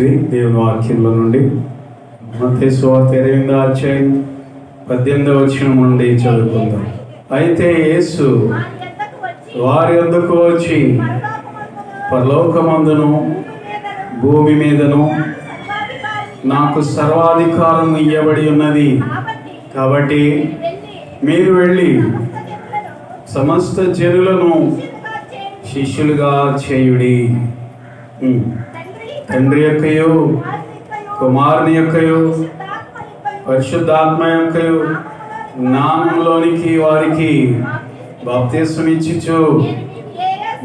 మంచిది. దేవుని వాక్యంలో నుండి మత్తయి సువార్త 8వ అధ్యాయం 18వ వచనం నుండి చదువుకుందాం. అయితే యేసు వారి వద్దకు వచ్చి పరలోకమందును భూమి మీదను నాకు సర్వాధికారం ఇయ్యబడి ఉన్నది, కాబట్టి మీరు వెళ్ళి సమస్త జనులను శిష్యులుగా చేయుడి. తండ్రి యొక్కయు కుమారుని యొక్కయు పరిశుద్ధాత్మ యొక్కయు నామములోనికి వారికి బాప్తిస్మమిచ్చుచు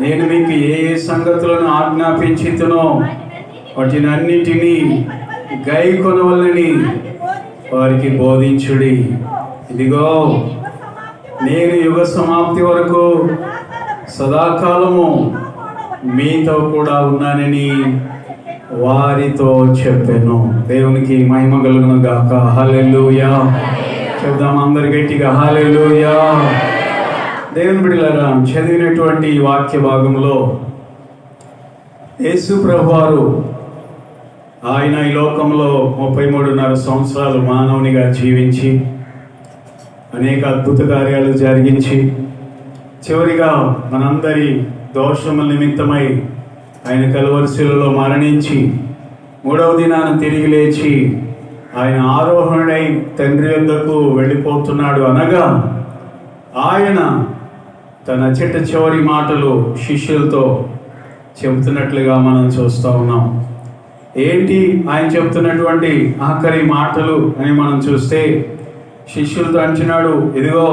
నేను మీకు ఏ ఏ సంగతులను ఆజ్ఞాపించితునో వాటినన్నిటినీ గైకొనవలెనని వారికి బోధించుడి. ఇదిగో నేను యుగ సమాప్తి వరకు సదాకాలము మీతో కూడా ఉన్నానని వారితో చెప్పాను. దేవునికి మహిమ కలుగును గాక. హల్లెలూయా చెప్దాం అందరి గట్టిగా, హల్లెలూయా. దేవుని బిడ్డలారా, చదివినటువంటి వాక్య భాగంలో యేసు ప్రభువారు ఆయన ఈ లోకంలో 33.5 సంవత్సరాలు మానవునిగా జీవించి అనేక అద్భుత కార్యాలు జరిగించి చివరిగా మనందరి దోషముల నిమిత్తమై ఆయన కలువరి శిలువలో మరణించి 3వ దినాన తిరిగి లేచి ఆయన ఆరోహణుడై తండ్రి వద్దకు వెళ్ళిపోతున్నాడు అనగా ఆయన తన చివరి మాటలు శిష్యులతో చెబుతున్నట్లుగా మనం చూస్తూ ఉన్నాం. ఏంటి ఆయన చెబుతున్నటువంటి ఆఖరి మాటలు అని మనం చూస్తే, శిష్యులతో అంటున్నాడు, ఇదిగో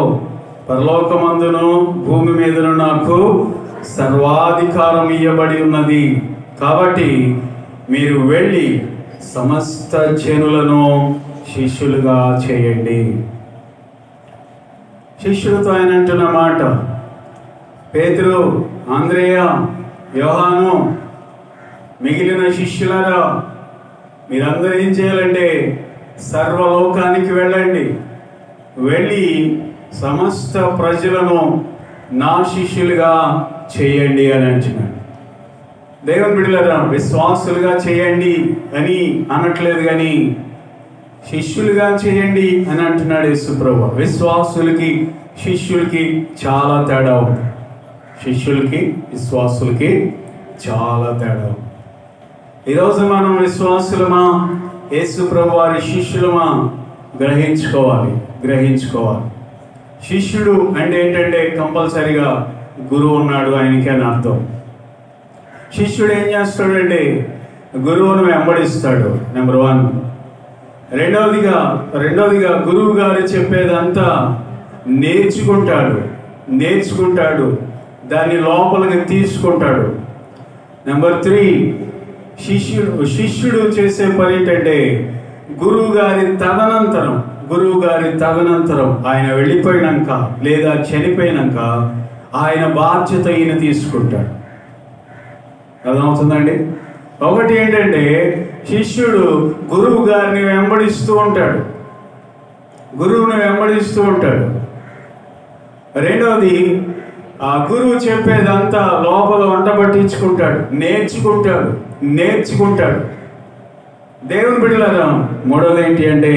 పరలోకమందును భూమి మీదను నాకు సర్వాధికారం ఇయ్యబడి ఉన్నది, కాబట్టి మీరు వెళ్ళి సమస్త జనులను శిష్యులుగా చేయండి. శిష్యులతో ఆయన అంటున్న మాట, పేతురు, ఆంద్రేయ, యోహాను, మిగిలిన శిష్యులారా, మీరందరూ ఏం చేయాలంటే సర్వలోకానికి వెళ్ళండి, వెళ్ళి సమస్త ప్రజలను నా శిష్యులుగా చేయండి అని అంటున్నాడు. దేవుని బిడ్డలారా, విశ్వాసులుగా చేయండి అని అనట్లేదు, కానీ శిష్యులుగా చేయండి అని అంటున్నాడు యేసు ప్రభువు. విశ్వాసులకి శిష్యులకి చాలా తేడా ఉంది. శిష్యులకి విశ్వాసులకి చాలా తేడా ఉంది. ఈరోజు మనం విశ్వాసులమా, యేసు ప్రభు వారి శిష్యులమా గ్రహించుకోవాలి. శిష్యుడు అంటే ఏంటంటే కంపల్సరిగా గురువు ఉన్నాడు ఆయనకి అని అర్థం. శిష్యుడు ఏం చేస్తాడంటే గురువును వెంబడిస్తాడు, నెంబర్ 1. రెండవదిగా గురువు గారు చెప్పేదంతా నేర్చుకుంటాడు, దాన్ని లోపలికి తీసుకుంటాడు. నెంబర్ 3, శిష్యుడు చేసే పని ఏంటంటే గురువు గారి తదనంతరం ఆయన వెళ్ళిపోయినాక లేదా చనిపోయినాక ఆయన బాధ్యత ఈయన తీసుకుంటాడు. అర్థమవుతుందండి? ఒకటి ఏంటంటే శిష్యుడు గురువు గారిని వెంబడిస్తూ ఉంటాడు, రెండవది ఆ గురువు చెప్పేదంతా లోపల వంట పట్టించుకుంటాడు, నేర్చుకుంటాడు. దేవుని బిడ్డలారా, మూడవది ఏంటి అంటే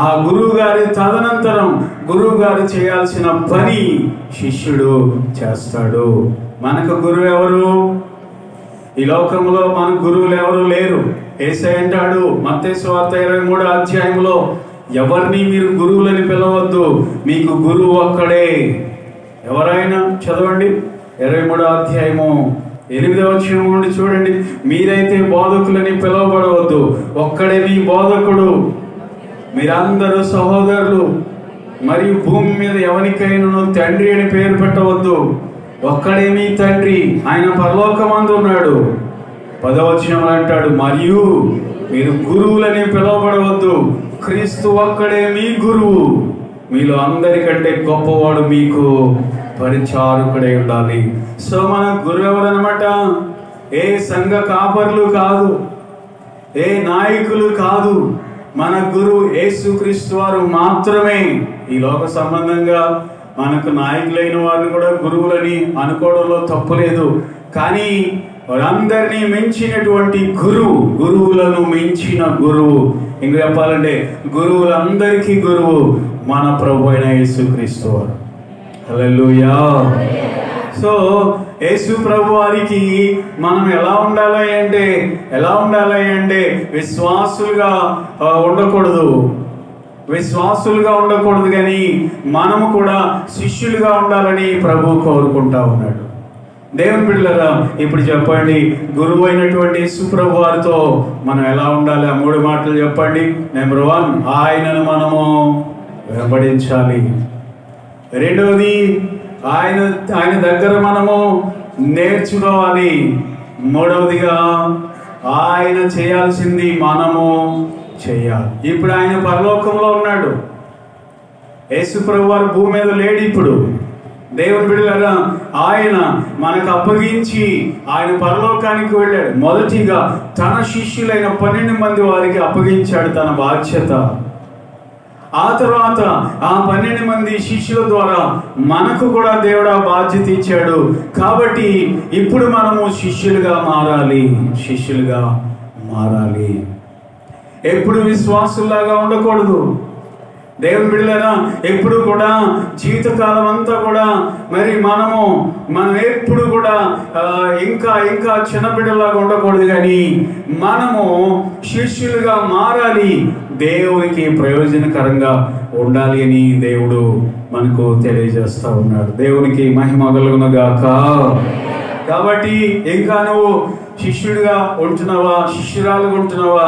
ఆ గురువు గారి తదనంతరం గురువు గారు చేయాల్సిన పని శిష్యుడు చేస్తాడు. మనకు గురువు ఎవరు? ఈ లోకంలో మన గురువులు ఎవరు లేరు. యేసయ్య అంటాడు మత్తయి సువార్త 23వ అధ్యాయంలో, ఎవరిని మీరు గురువులని పిలవద్దు, మీకు గురువు ఒక్కడే. ఎవరైనా చదవండి, 23వ అధ్యాయము 8వ వచనం నుండి చూడండి. మీరైతే బోధకులని పిలువబడవద్దు, ఒక్కడే మీ బోధకుడు. మీరందరూ సహోదరులు, మరియు భూమి మీద ఎవరికైనా తండ్రి అని పేరు పెట్టవద్దు, ఒక్కడే మీ తండ్రి, ఆయన పరలోకమందు ఉన్నాడు. 10వ వచనంలో అంటాడు, మరియు మీరు గురువులని పిలువబడవద్దు, క్రీస్తు ఒక్కడే మీ గురువు, మీలో అందరికంటే గొప్పవాడు మీకు పరిచారకుడై ఉండాలి. సో మన గురువు ఎవరన్నమాట? ఏ సంఘ కాపర్లు కాదు, ఏ నాయకులు కాదు, మన గురువు యేసుక్రీస్తు వారు మాత్రమే. ఈ లోక సంబంధంగా మనకు నాయకులైన వారిని కూడా గురువులని అనుకోవడంలో తప్పులేదు, కానీ వారందరినీ మించినటువంటి గురువు, గురువులను మించిన గురువు, ఇంక చెప్పాలంటే గురువులందరికీ గురువు మన ప్రభు అయిన యేసుక్రీస్తు వారు. హల్లెలూయా. సో యేసు ప్రభు వారికి మనం ఎలా ఉండాలి అంటే విశ్వాసులుగా ఉండకూడదు కానీ మనము కూడా శిష్యులుగా ఉండాలని ప్రభు కోరుకుంటా ఉన్నాడు. దేవుని బిడ్డలారా, ఇప్పుడు చెప్పండి, గురువు అయినటువంటి యేసు ప్రభు వారితో మనం ఎలా ఉండాలి? ఆ 3 మాటలు చెప్పండి. నెంబర్ 1, ఆయనను మనము వెంబడించాలి. రెండవది, ఆయన దగ్గర మనము నేర్చుకోవాలి. మూడవదిగా, ఆయన చేయాల్సింది మనము చేయాలి. ఇప్పుడు ఆయన పరలోకంలో ఉన్నాడు. యేసు ప్రభు వారు భూమి మీద లేడు. ఇప్పుడు దేవుని బిడ్డలారా, ఆయన మనకు అప్పగించి ఆయన పరలోకానికి వెళ్ళాడు. మొదటిగా తన శిష్యులైన 12 మంది వారికి అప్పగించాడు తన బాధ్యత. ఆ తర్వాత ఆ 12 మంది శిష్యుల ద్వారా మనకు కూడా దేవుడు ఆ బాధ్యత ఇచ్చాడు. కాబట్టి ఇప్పుడు మనము శిష్యులుగా మారాలి. ఎప్పుడు విశ్వాసుల్లాగా ఉండకూడదు. దేవుని బిడ్డలారా, ఎప్పుడు కూడా జీవితకాలం అంతా కూడా మరి మనం ఎప్పుడు కూడా ఇంకా చిన్న బిడ్డలాగా ఉండకూడదు, కానీ మనము శిష్యులుగా మారాలి. దేవునికి ప్రయోజనకరంగా ఉండాలి అని దేవుడు మనకు తెలియజేస్తా ఉన్నాడు. దేవునికి మహిమ కలుగును గాక. కాబట్టి ఇంకా నువ్వు శిష్యుడిగా ఉంటున్నావా, శిష్యురాలుగా ఉంటున్నావా,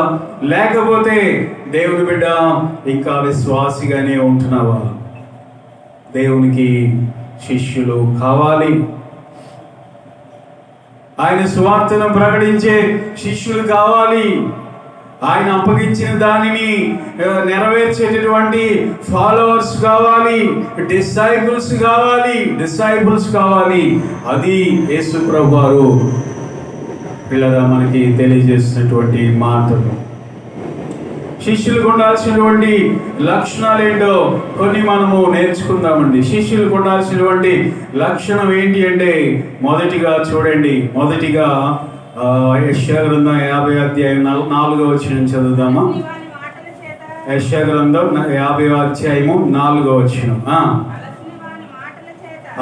లేకపోతే దేవుని బిడ్డ ఇంకా విశ్వాసిగానే ఉంటున్నావా? దేవునికి శిష్యులు కావాలి. ఆయన సువార్తను ప్రకటించే శిష్యులు కావాలి. ఆయన అప్పగించిన దానిని నెరవేర్చేటటువంటి ఫాలోవర్స్ కావాలి, డిసైపుల్స్ కావాలి. అది యేసు ప్రభు వారు పిల్లగా మనకి తెలియజేసినటువంటి మాటలు. శిష్యులకు ఉండాల్సినటువంటి లక్షణాలు ఏంటో కొన్ని మనము నేర్చుకుందామండి. శిష్యులకు ఉండాల్సినటువంటి లక్షణం ఏంటి అంటే, మొదటిగా చూడండి, యెషయా గ్రంథం 50వ అధ్యాయం 4వ వచనం చదువుదామా? యెషయా గ్రంథం 50వ అధ్యాయము 4వ వచనం.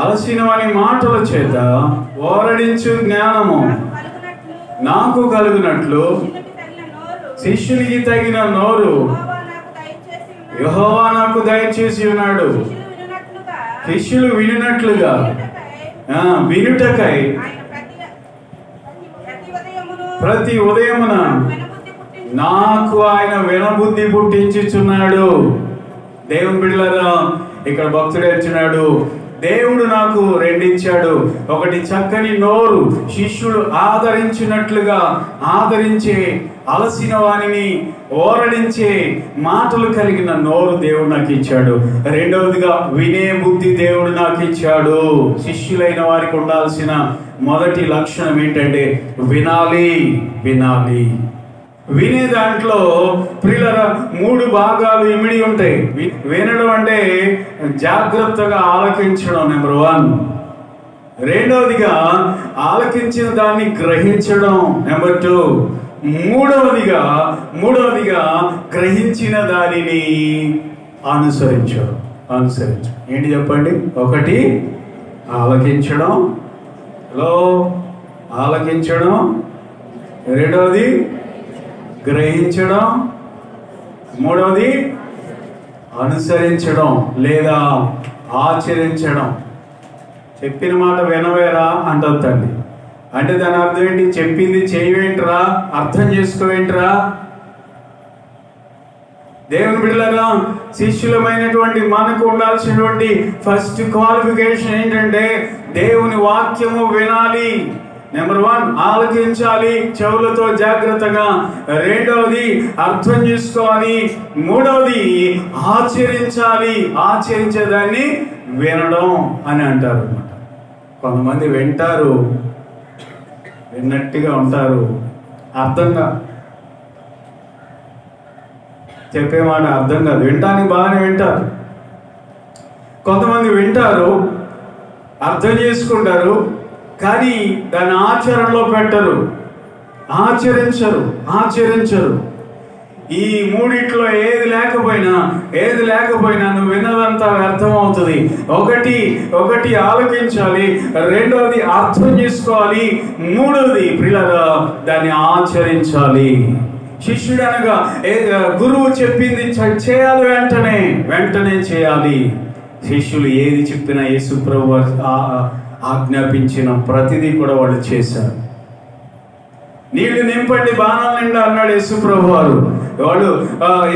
అలసిన వాని మాటల చేత ఓరడించు జ్ఞానము నాకు కలుగునట్లు శిష్యునికి తగిన నోరు యెహోవా నాకు దయచేసి ఉన్నాడు. శిష్యులు వినుటకై ప్రతి ఉదయమున నాకు ఆయన వినబుద్ధి పుట్టించుచున్నాడు. దేవుని బిడ్డలారా, ఇక్కడ భక్తుడు ఇచ్చినాడు, దేవుడు నాకు రెండిచ్చాడు. ఒకటి చక్కని నోరు, శిష్యుడు ఆదరించే అలసిన వానిని ఓరడించే మాటలు కలిగిన నోరు దేవుడు నాకు ఇచ్చాడు. రెండవదిగా వినే బుద్ధి దేవుడు నాకు ఇచ్చాడు. శిష్యులైన వారికి ఉండాల్సిన మొదటి లక్షణం ఏంటంటే వినాలి. వినే దాంట్లో ప్రియులరా 3 భాగాలు ఇమిడి ఉంటాయి. వినడం అంటే జాగ్రత్తగా ఆలకించడం నెంబర్ 1. రెండవదిగా ఆలకించిన దాన్ని గ్రహించడం నెంబర్ 2. మూడవదిగా గ్రహించిన దానిని అనుసరించడం. ఏంటి చెప్పండి? ఒకటి ఆలకించడం, రెండవది గ్రహించడం, మూడవది అనుసరించడం లేదా ఆచరించడం. చెప్పిన మాట వినవేరా అంటుంది తల్లి. అంటే దాని అర్థం ఏంటి? చెప్పింది చేయవేంట్రా, అర్థం చేసుకోవేంట్రా? దేవుని బిడ్డలారా, శిష్యులమైనటువంటి మనకు ఉండాల్సినటువంటి ఫస్ట్ క్వాలిఫికేషన్ ఏంటంటే దేవుని వాక్యము వినాలి. నెంబర్ 1 ఆలకించాలి చెవులతో జాగ్రత్తగా. రెండవది అర్థం చేసుకోవాలి. మూడవది ఆచరించేదాన్ని వినడం అని అంటారు అన్నమాట. కొంతమంది వింటారు, విన్నట్టుగా ఉంటారు, అర్థంగా చెప్పే మాట అర్థం కాదు. వినటానికి బాగానే వింటారు. కొంతమంది వింటారు, అర్థం చేసుకుంటారు, కానీ దాన్ని ఆచరణలో పెట్టరు, ఆచరించరు. ఈ మూడిట్లో ఏది లేకపోయినా నువ్వు విన్నదంతా వ్యర్థమవుతుంది. ఒకటి ఆలోచించాలి, రెండోది అర్థం చేసుకోవాలి, మూడోది ప్రియులారా దాన్ని ఆచరించాలి. శిష్యుడు అనగా గురువు చెప్పింది చేయాలి, వెంటనే చేయాలి. శిష్యులు ఏది చెప్పినా యేసు ప్రభువు ఆజ్ఞాపించిన ప్రతిదీ కూడా వాళ్ళు చేశారు. నీళ్లు నింపండి బాణాల నిండా అన్నాడు యేసు ప్రభు వారు. వాడు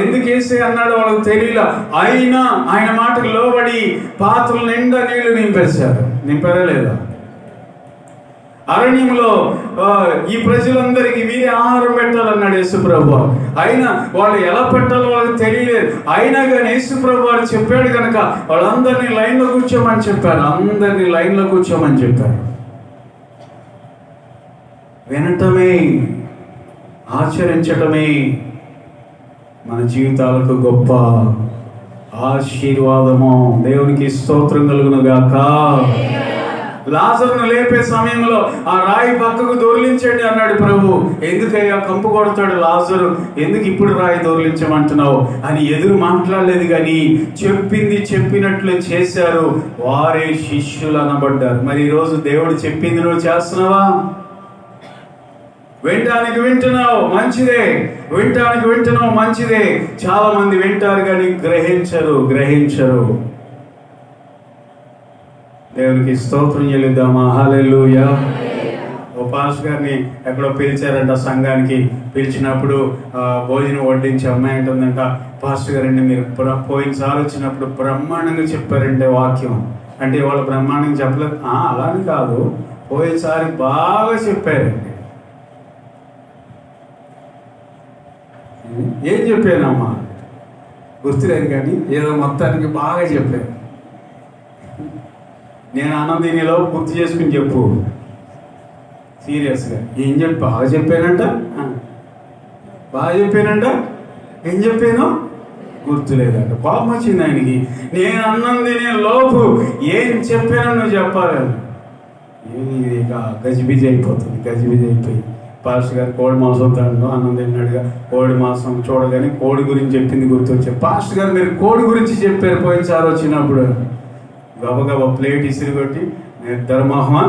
ఎందుకు వేసి అన్నాడు వాళ్ళకి తెలియలా. అయినా ఆయన మాటకు లోబడి పాత్రలు నిండా నీళ్లు నింపారా లేదా? అరణ్యంలో ఈ ప్రజలందరికీ మీరే ఆహారం పెట్టాలన్నాడు యేసు ప్రభు. అయినా వాళ్ళు ఎలా పెట్టాలో వాళ్ళకి తెలియలేదు. అయినా కానీ యేసు ప్రభు వారు చెప్పాడు కనుక వాళ్ళందరినీ లైన్లో కూర్చోమని చెప్పారు. వినటమే, ఆచరించటమే మన జీవితాలకు గొప్ప ఆశీర్వాదము. దేవునికి స్తోత్రం కలుగును గాక. లాజరును లేపే సమయంలో ఆ రాయి పక్కకు దొర్లించండి అన్నాడు ప్రభు. ఎందుకయ్యా కంపు కొడతాడు లాజరు, ఎందుకు ఇప్పుడు రాయి దొర్లించమంటున్నావు అని ఎదురు మాట్లాడలేదు. కానీ చెప్పింది చెప్పినట్లు చేశారు. వారే శిష్యులు అనబడ్డారు. మరి ఈరోజు దేవుడు చెప్పింది నువ్వు చేస్తున్నావా? వినటానికి వింటున్నావు మంచిదే. చాలా మంది వింటారు కానీ గ్రహించరు. దేవునికి స్తోత్రం చెల్లిద్దామా? హల్లెలూయా. ఓ పాస్టర్ గారిని ఎక్కడో పిలిచారంట సంఘానికి. పిలిచినప్పుడు భోజనం వడ్డించి అమ్మాయి అంటుందంట, పాస్టర్ గారండి మీరు పోయినసారి వచ్చినప్పుడు బ్రహ్మాండంగా చెప్పారంటే వాక్యం. అంటే వాళ్ళు బ్రహ్మాండంగా చెప్పలేదు. అలాని కాదు, పోయినసారి బాగా చెప్పారండి. ఏం చెప్పానమ్మా గుర్తులేదు కానీ ఏదో మొత్తానికి బాగా చెప్పాను. నేను అన్నదీనిలో గుర్తు చేసుకుని చెప్పు సీరియస్గా. బాగా చెప్పానంట ఏం చెప్పాను గుర్తులేదంట. కోపం వచ్చింది ఆయనకి. నేను అన్నందినే లోపు ఏం చెప్పానో నువ్వు చెప్పాలి. ఇక గజిబిజి అయిపోయి పాస్టర్ గారు కోడి మాంసం తినడం అన్నం తిన్నాడుగా. కోడి మాంసం చూడగానే కోడి గురించి చెప్పింది గుర్తొచ్చారు. పాస్టర్ గారు మీరు కోడి గురించి చెప్పారు పోయినసారి వచ్చినప్పుడు. గబగబా ప్లేట్ ఇసిరి కొట్టి నిద్రమోహమా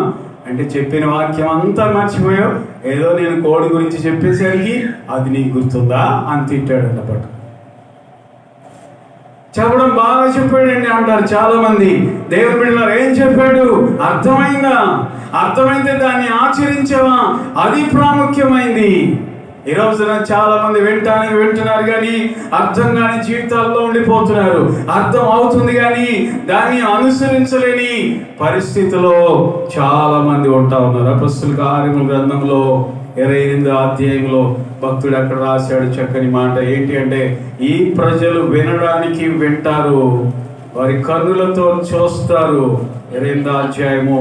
అంటే చెప్పిన వాక్యం అంతా మర్చిపోయావు, ఏదో నేను కోడి గురించి చెప్పేసరికి అది నీకు గుర్తుందా అని తిట్టాడంట. పట్టు చెప్పడం బాగా చెప్పాడండి అంటారు చాలా మంది. దేవుని బిడ్డలారా ఏం చెప్పాడు అర్థమైందే దాన్ని ఆచరించావా? అది ప్రాముఖ్యమైంది. ఈ రోజున చాలా మంది వింటున్నారు కానీ అర్థం కాని జీవితాల్లో ఉండిపోతున్నారు. అర్థం అవుతుంది కానీ దాన్ని అనుసరించలేని పరిస్థితిలో చాలా మంది ఉంటా ఉన్నారు. అపొస్తలుల కార్యముల గ్రంథంలో 28వ అధ్యాయంలో భక్తుడు అక్కడ రాశాడు చక్కని మాట. ఏంటి అంటే, ఈ ప్రజలు వినడానికి వింటారు, వారి కన్నులతో చూస్తారు. 28వ అధ్యాయము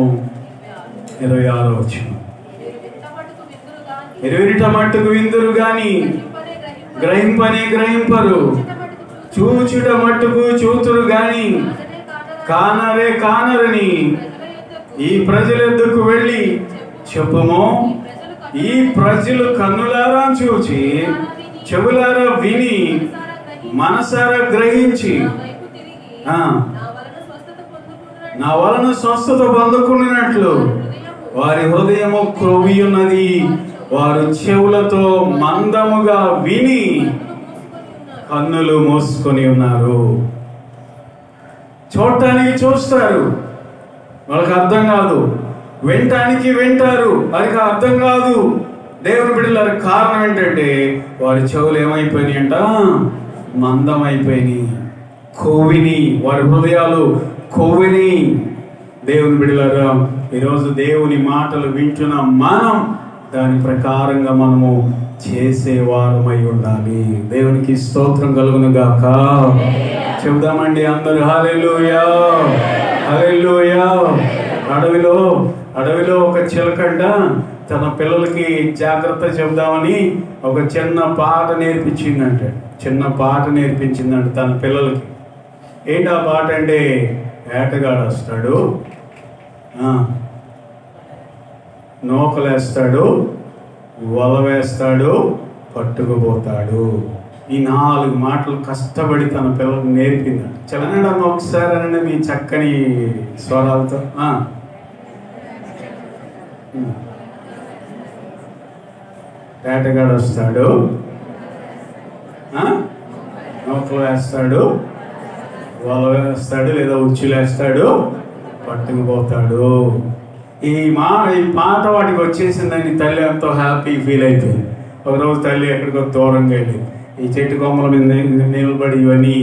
26వ వచనం. ఎరువిట మట్టుకు విందురు గాని గ్రహింపరు, చూచుట మట్టుకు చూతురు గాని కానరని ఈ ప్రజల ఎద్దుకు వెళ్ళి చెప్పుము. ఈ ప్రజలు కన్నులారా చూచి, చెవులారా విని, మనసారా గ్రహించి నా వలన స్వస్థత పొందుకున్నట్లు వారి హృదయము క్రొవ్వి ఉన్నది. వారు చెవులతో మందముగా విని కన్నులు మూసుకొని ఉన్నారు. చూడటానికి చూస్తారు, వాళ్ళకి అర్థం కాదు. వినటానికి వింటారు, వారికి అర్థం కాదు. దేవుని బిడ్డల కారణం ఏంటంటే వారి చెవులు ఏమైపోయినాయి అంట, మందమైపోయినాయి, కొవ్విని, వారి హృదయాలు కొవ్విని. దేవుని బిడ్డలారా ఈరోజు దేవుని మాటలు వింటున్న మనం దాని ప్రకారంగా మనము చేసేవారమై ఉండాలి. దేవునికి స్తోత్రం కలుగును గాక. చెబుదామండి అందరూ హల్లెలూయా, హల్లెలూయా. అడవిలో ఒక చిలకండ తన పిల్లలకి జాగ్రత్త చెబుదామని ఒక చిన్న పాట నేర్పించిందంట తన పిల్లలకి. ఏంటి ఆ పాట అంటే, వేటగాడు వస్తాడు, నూకలేస్తాడు, వల వేస్తాడు, పట్టుకుపోతాడు. ఈ 4 మాటలు కష్టపడి తన పిల్లలకు నేర్పిందంట. చలనడం ఒకసారి అనండి మీ చక్కని స్వరాలతో. వేటగాడు వస్తాడు, నూకలు వేస్తాడు, వల వేస్తాడు, లేదా ఉచ్చులు వేస్తాడు, పట్టుకుపోతాడు. ఈ పాట వాటికి వచ్చేసిందని తల్లి ఎంతో హ్యాపీ ఫీల్ అయిపోయింది. ఒకరోజు తల్లి ఎక్కడికో దూరంగా వెళ్ళింది. ఈ చెట్టు కొమ్మల మీద నిలబడి ఇవన్నీ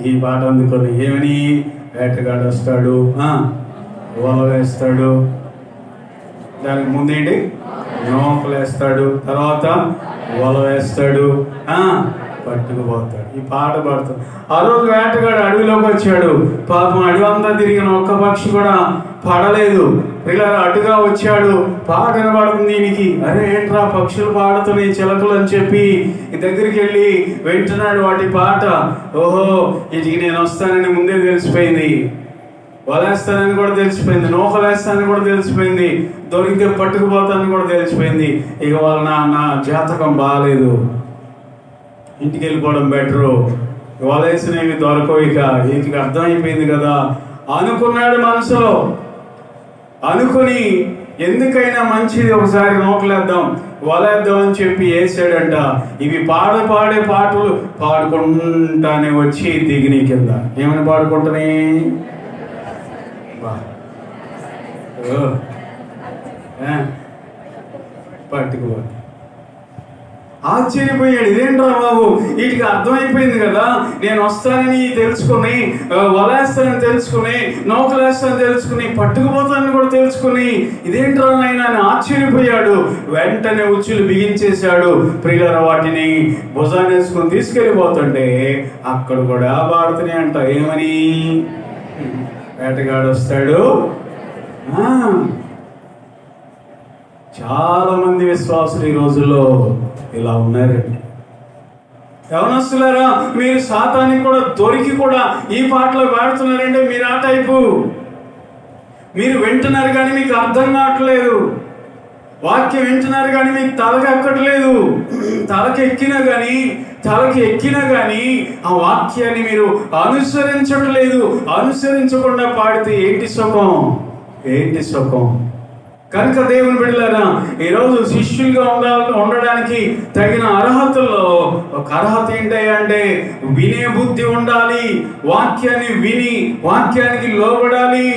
ఈ పాట అందుకొని ఏమని, వేటగాడు వస్తాడు, వల వేస్తాడు, దానికి ముందేంటి నూకలు వేస్తాడు, తర్వాత వల వేస్తాడు, పట్టుకుపోతాడు. ఈ పాట పాడుతాడు. ఆ రోజు వేటగాడు అడవిలోకి వచ్చాడు. పాపం అడవి అంతా తిరిగిన ఒక్క పక్షి కూడా పడలేదు. పిల్లలు అటుగా వచ్చాడు, పాట వినబడుతుంది దీనికి. అరే ఏంట్రా పక్షులు పాడుతున్నాయి చిలకలు అని చెప్పి దగ్గరికి వెళ్ళి వింటున్నాడు వాటి పాట. ఓహో ఇటుకి నేను వస్తానని ముందే తెలిసిపోయింది, వలేస్తానని కూడా తెలిసిపోయింది, నూకలేస్తానని కూడా తెలిసిపోయింది, దొరికితే పట్టుకుపోతానని కూడా తెలిసిపోయింది. ఇక వాళ్ళ నా జాతకం బాగాలేదు, ఇంటికి వెళ్ళిపోవడం బెటరు, వలేసినవి దొరకవు, ఇక వీటికి అర్థమైపోయింది కదా అనుకున్నాడు మనసులో. అనుకుని ఎందుకైనా మంచిది ఒకసారి నూకలేద్దాం, వలేద్దాం అని చెప్పి వేసాడంట. ఇవి పాడే పాటలు పాడుకుంటానే వచ్చి దిగిని కింద. ఏమని పాడుకుంటానే, పట్టుకుపోతే ఆశ్చర్యపోయాడు. ఇదేంట్రా బాబు, వీటికి అర్థమైపోయింది కదా, నేను వస్తానని తెలుసుకుని, వలేస్తానని తెలుసుకుని, నూకలేస్తానని తెలుసుకుని, పట్టుకుపోతానని కూడా తెలుసుకుని, ఇదేంట్రా నాయన అని ఆశ్చర్యపోయాడు. వెంటనే ఉచ్చులు బిగించేశాడు. ప్రియుల వాటిని భుజాన్ని వేసుకుని తీసుకెళ్ళిపోతుంటే అక్కడ కూడా పాడుతున్నాయి అంట. ఏమని, వేటగాడు వస్తాడు. చాలా మంది విశ్వాసులు ఈ రోజుల్లో ఇలా ఉన్నారండి. యవనస్తులారా, మీరు సాతానికి కూడా దొరికి కూడా ఈ పాటలో పాడుతున్నారంటే మీరు ఆ టైపు. మీరు వింటున్నారు కానీ మీకు అర్థం కావట్లేదు. వాక్యం వింటున్నారు కానీ మీకు తలకి ఎక్కట్లేదు. తలకి ఎక్కినా కానీ ఆ వాక్యాన్ని మీరు అనుసరించట్లేదు. అనుసరించకుండా పాడితే ఏంటి సుఖం? కనుక దేవుని బిడ్డలారా, ఈరోజు శిష్యులుగా ఉండడానికి తగిన అర్హతల్లో ఒక అర్హత ఏంటంటే వినే బుద్ధి ఉండాలి. వాక్యాన్ని విని వాక్యానికి లోబడాలి.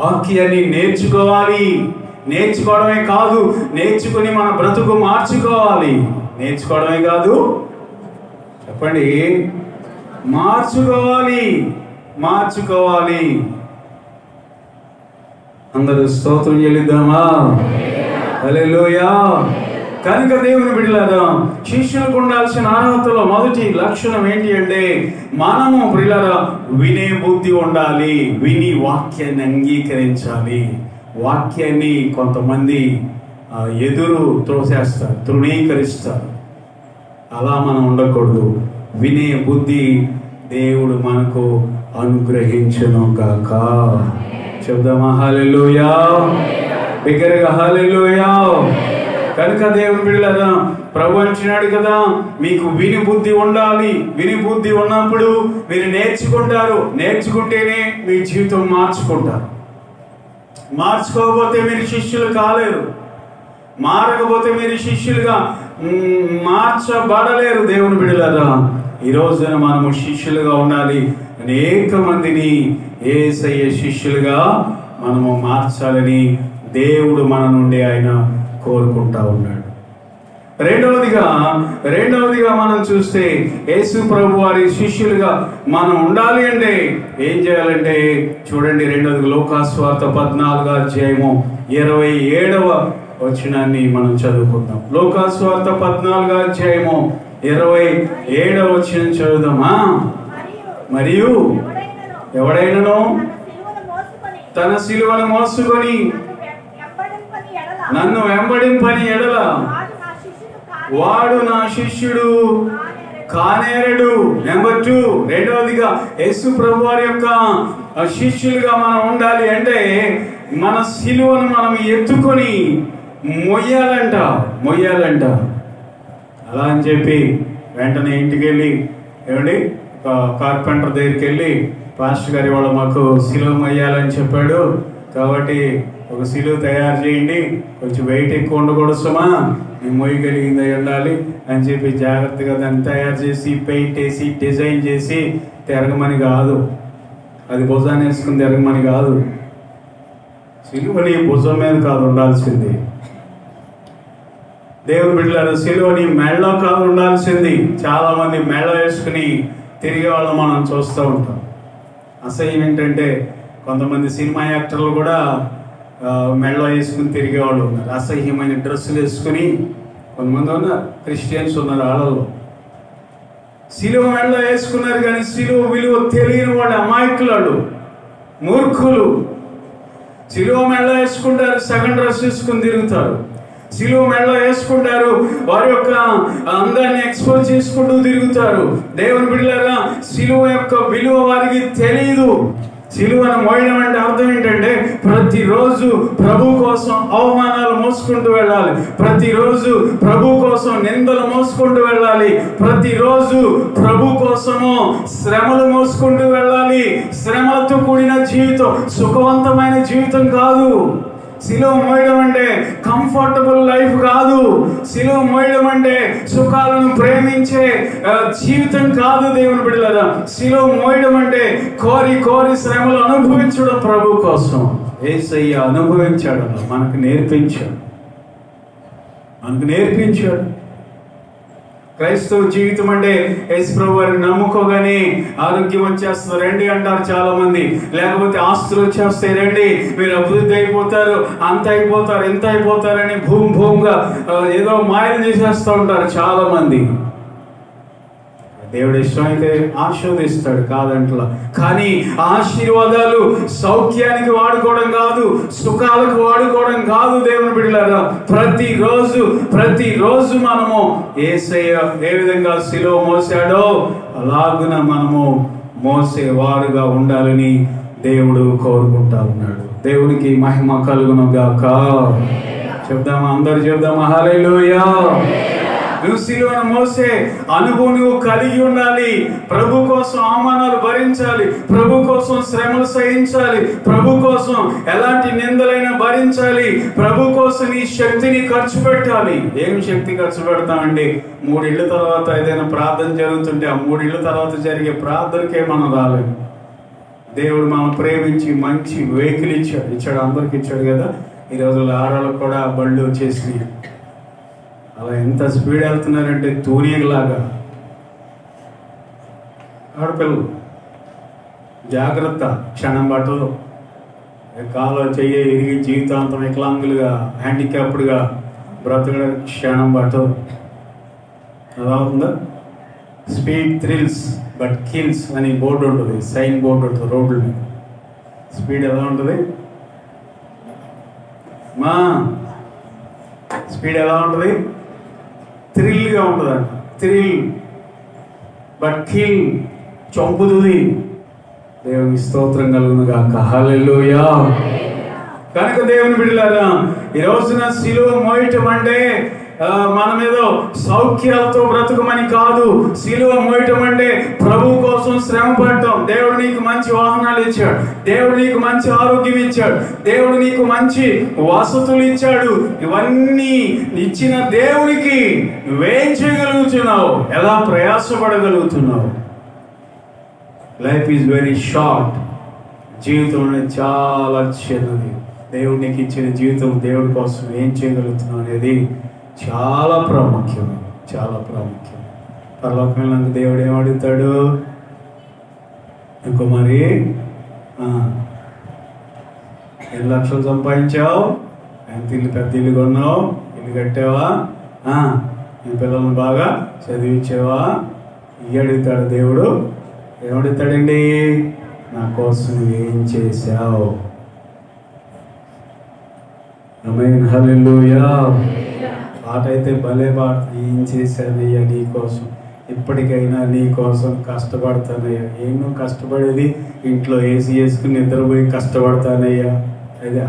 వాక్యాన్ని నేర్చుకోవాలి. నేర్చుకోవడమే కాదు, నేర్చుకుని మన బ్రతుకు మార్చుకోవాలి. నేర్చుకోవడమే కాదు, చెప్పండి, మార్చుకోవాలి. అందరూ స్తోత్రం చెల్లిద్దామా? హల్లెలూయా. కనుక దేవుని బిడ్డలారా, శిష్యులకు ఉండాల్సిన అర్హతలో మొదటి లక్షణం ఏంటి అంటే మనము ప్రియులారా వినే బుద్ధి ఉండాలి. విని వాక్యాన్ని అంగీకరించాలి. వాక్యాన్ని కొంతమంది ఎదురు త్రోసేస్తారు, తృణీకరిస్తారు. అలా మనం ఉండకూడదు. వినే బుద్ధి దేవుడు మనకు అనుగ్రహించును గాక. చెప్దామా హల్లెలూయా? బిగ్గరగా హల్లెలూయా. కనుక దేవుని బిడ్డలారా, ప్రభు అంటున్నాడు కదా, మీకు విని బుద్ధి ఉండాలి. విని బుద్ధి ఉన్నప్పుడు మీరు నేర్చుకుంటారు. నేర్చుకుంటేనే మీ జీవితం మార్చుకుంటారు. మార్చుకోకపోతే మీరు శిష్యులు కాలేరు. మారకపోతే మీరు శిష్యులుగా మార్చబడలేరు. దేవుని బిడ్డలారా, ఈ రోజున మనము శిష్యులుగా ఉండాలి. అనేక మందిని యేసయ్య శిష్యులుగా మనము మార్చాలని దేవుడు మన నుండి ఆయన కోరుకుంటా ఉన్నాడు. రెండవదిగా మనం చూస్తే యేసు ప్రభు వారి శిష్యులుగా మనం ఉండాలి అంటే ఏం చేయాలంటే చూడండి, రెండవది లూకాసు వార్త 14వ అధ్యాయము 27వ వచనాన్ని మనం చదువుకుందాం. లూకాసు వార్త 14వ అధ్యాయము 27వ వచనం చదువుదామా? మరియు ఎవడైనను తన సిలువను మోసుకొని నన్ను వెంబడింపని ఎడల వాడు నా శిష్యుడు కానేరడు. నెంబర్ 2, రెండవదిగా యేసు ప్రభు వారి యొక్క శిష్యులుగా మనం ఉండాలి అంటే మన సిలువను మనం ఎత్తుకొని మొయ్యాలంట. అలా అని చెప్పి వెంటనే ఇంటికి వెళ్ళి ఏమండి కార్పెంటర్ దగ్గరికి వెళ్ళి, పాస్టర్ గారి వాళ్ళు మాకు సిలువ మొయ్యాలని చెప్పాడు కాబట్టి ఒక సిలువ తయారు చేయండి, కొంచెం వెయిట్ ఎక్కువ ఉండకూడదు సుమా, మేము మొయ్యగలిగింది ఉండాలి అని చెప్పి జాగ్రత్తగా దాన్ని తయారు చేసి పెయింట్ వేసి డిజైన్ చేసి తిరగమని కాదు, అది భుజాన్ని వేసుకుని తిరగమని కాదు. సిలువని భుజం మీద కాదు ఉండాల్సింది. దేవుని బిడ్డలారా, సిలువని మెళ్ళ కాదు ఉండాల్సింది. చాలా మంది మెళ్ళ వేసుకుని తిరిగే వాళ్ళం మనం చూస్తూ ఉంటాం. అసహ్యం ఏంటంటే కొంతమంది సినిమా యాక్టర్లు కూడా మెళ్ళ వేసుకుని తిరిగేవాళ్ళు ఉన్నారు. అసహ్యమైన డ్రెస్సులు వేసుకుని కొంతమంది ఉన్నారు, క్రిస్టియన్స్ ఉన్నారు. వాళ్ళలో సిలువ మెళ్ళ వేసుకున్నారు కానీ సిలువ విలువ తెలియని వాళ్ళు, అమాయకులు, మూర్ఖులు. సిలువ మెళ్ళ వేసుకుంటారు, సగం డ్రెస్ వేసుకుని తిరుగుతారు. సిలువ మెళ్ళ వేసుకుంటారు, వారి యొక్క అందాన్ని ఎక్స్పోజ్ చేసుకుంటూ తిరుగుతారు. దేవుని బిడ్డలారా, సిలువ యొక్క విలువ వారికి తెలియదు. సిలువను మోయడం అంటే అర్థం ఏంటంటే ప్రతిరోజు ప్రభు కోసం అవమానాలు మోసుకుంటూ వెళ్ళాలి, ప్రతిరోజు ప్రభు కోసం నిందలు మోసుకుంటూ వెళ్ళాలి, ప్రతిరోజు ప్రభు కోసము శ్రమలు మోసుకుంటూ వెళ్ళాలి. శ్రమలతో కూడిన జీవితం సుఖవంతమైన జీవితం కాదు. సిలువ మోయడం అంటే కంఫర్టబుల్ లైఫ్ కాదు. సిలువ మోయడం అంటే సుఖాలను ప్రేమించే జీవితం కాదు. దేవుని బిడ్డలారా, సిలువ మోయడం అంటే కోరి కోరి శ్రమలు అనుభవించడం ప్రభు కోసం. యేసయ్య అనుభవించాడు, మనకు నేర్పించాడు. క్రైస్తవ జీవితం అంటే యేసు ప్రభు వారిని నమ్ముకోగానే ఆరోగ్యం వచ్చేస్తుంది రండి అంటారు చాలా మంది, లేకపోతే ఆస్తులు వచ్చేస్తాయి రండి, మీరు అభివృద్ధి అయిపోతారు, అంత అయిపోతారు, ఎంత అయిపోతారని భూమిగా ఏదో మాయలు చేసేస్తూ ఉంటారు చాలా మంది. దేవుడు ఇష్టమైతే ఆశీర్వదిస్తాడు, కాదంటలా. కానీ ఆశీర్వాదాలు సౌఖ్యానికి వాడుకోవడం కాదు, సుఖాలకు వాడుకోవడం కాదు. దేవుని బిడ్డలారా, ప్రతిరోజు మనము యేసయ్య ఏ విధంగా సిలువ మోసాడో అలాగున మనము మోసేవారుగా ఉండాలని దేవుడు కోరుకుంటా ఉన్నాడు. దేవునికి మహిమ కలుగును గాక. చెప్దామా? అందరూ చెప్దామా? హల్లెలూయా. నువ్వు సిలువను మోసే అనుభవం నువ్వు కలిగి ఉండాలి. ప్రభు కోసం అవమానాలు భరించాలి, ప్రభు కోసం శ్రమలు సహించాలి, ప్రభు కోసం ఎలాంటి నిందలైనా భరించాలి, ప్రభు కోసం నీ శక్తిని ఖర్చు పెట్టాలి. ఏం శక్తి ఖర్చు పెడతామండి? 3 ఇళ్ళ తర్వాత ఏదైనా ప్రార్థన జరుగుతుంటే ఆ 3 ఇళ్ళ తర్వాత జరిగే ప్రార్థనకే మనం రాలేము. దేవుడు మనం ప్రేమించి మంచి వెహికల్ ఇచ్చాడు, అందరికి ఇచ్చాడు కదా. ఈ రోజుల్లో ఆడవాళ్ళకు కూడా బళ్ళు వచ్చేసినాయి. అలా ఎంత స్పీడ్ వెళ్తున్నారంటే తూనీలాగా. ఆడపిల్లలు జాగ్రత్త, క్షణం పట్టదు. కాలో చెయ్యి ఇరిగి జీవితాంతం వికలాంగులుగా హ్యాండిక్యాప్డ్గా బ్రతకడం క్షణం పట్టదు. అలా ఉందా? స్పీడ్ థ్రిల్స్ బట్ కిల్స్ అని బోర్డు ఉంటుంది, సైన్ బోర్డు ఉంటుంది రోడ్ల మీద. స్పీడ్ ఎలా ఉంటుంది మా? స్పీడ్ ఎలా ఉంటుంది? థ్రిల్గా ఉంటుందంట. థ్రిల్ బట్ కిల్, చంపుతుంది. దేవుని స్తోత్రం కలుగును గాక. హల్లెలూయా. కనుక దేవుని బిడ్డలారా, ఈ రోజున సిలువ మోయటం అంటే మనం ఏదో సౌఖ్యాలతో బ్రతుకమని కాదు. సిలువ మోయటం అంటే ప్రభు కోసం శ్రమ పడటం. దేవుడు నీకు మంచి వాహనాలు ఇచ్చాడు, దేవుడు నీకు మంచి ఆరోగ్యం ఇచ్చాడు, దేవుడు నీకు మంచి వసతులు ఇచ్చాడు. ఇవన్నీ ఇచ్చిన దేవునికి నువ్వేం చేయగలుగుతున్నావు? ఎలా ప్రయాసపడగలుగుతున్నావు? Life is very short. జీవితం అనేది చాలా చిన్నది. దేవుడు నీకు ఇచ్చిన జీవితం దేవుడి కోసం ఏం చేయగలుగుతున్నావు అనేది చాలా ప్రాముఖ్యం. పరలోకంలో దేవుడు ఏమడుగుతాడు? ఇంకో మరి 2 లక్షలు సంపాదించావు, ఎంత ఇల్లు, పెద్ద ఇల్లు కొన్నావు, ఇల్లు కట్టావా, నీ పిల్లల్ని బాగా చదివించావా? ఇవి అడుగుతాడు దేవుడు. ఏమడుగుతాడండి? నా కోసం ఏం చేశావు? ఆమేన్. హల్లెలూయా. పాట అయితే భలే పాట. ఏం చేశానయ్యా నీ కోసం, ఇప్పటికైనా నీ కోసం కష్టపడతానయ్యా. ఏం నువ్వు కష్టపడేది? ఇంట్లో ఏసీ వేసుకుని నిద్రపోయి కష్టపడతానయ్యా. అదే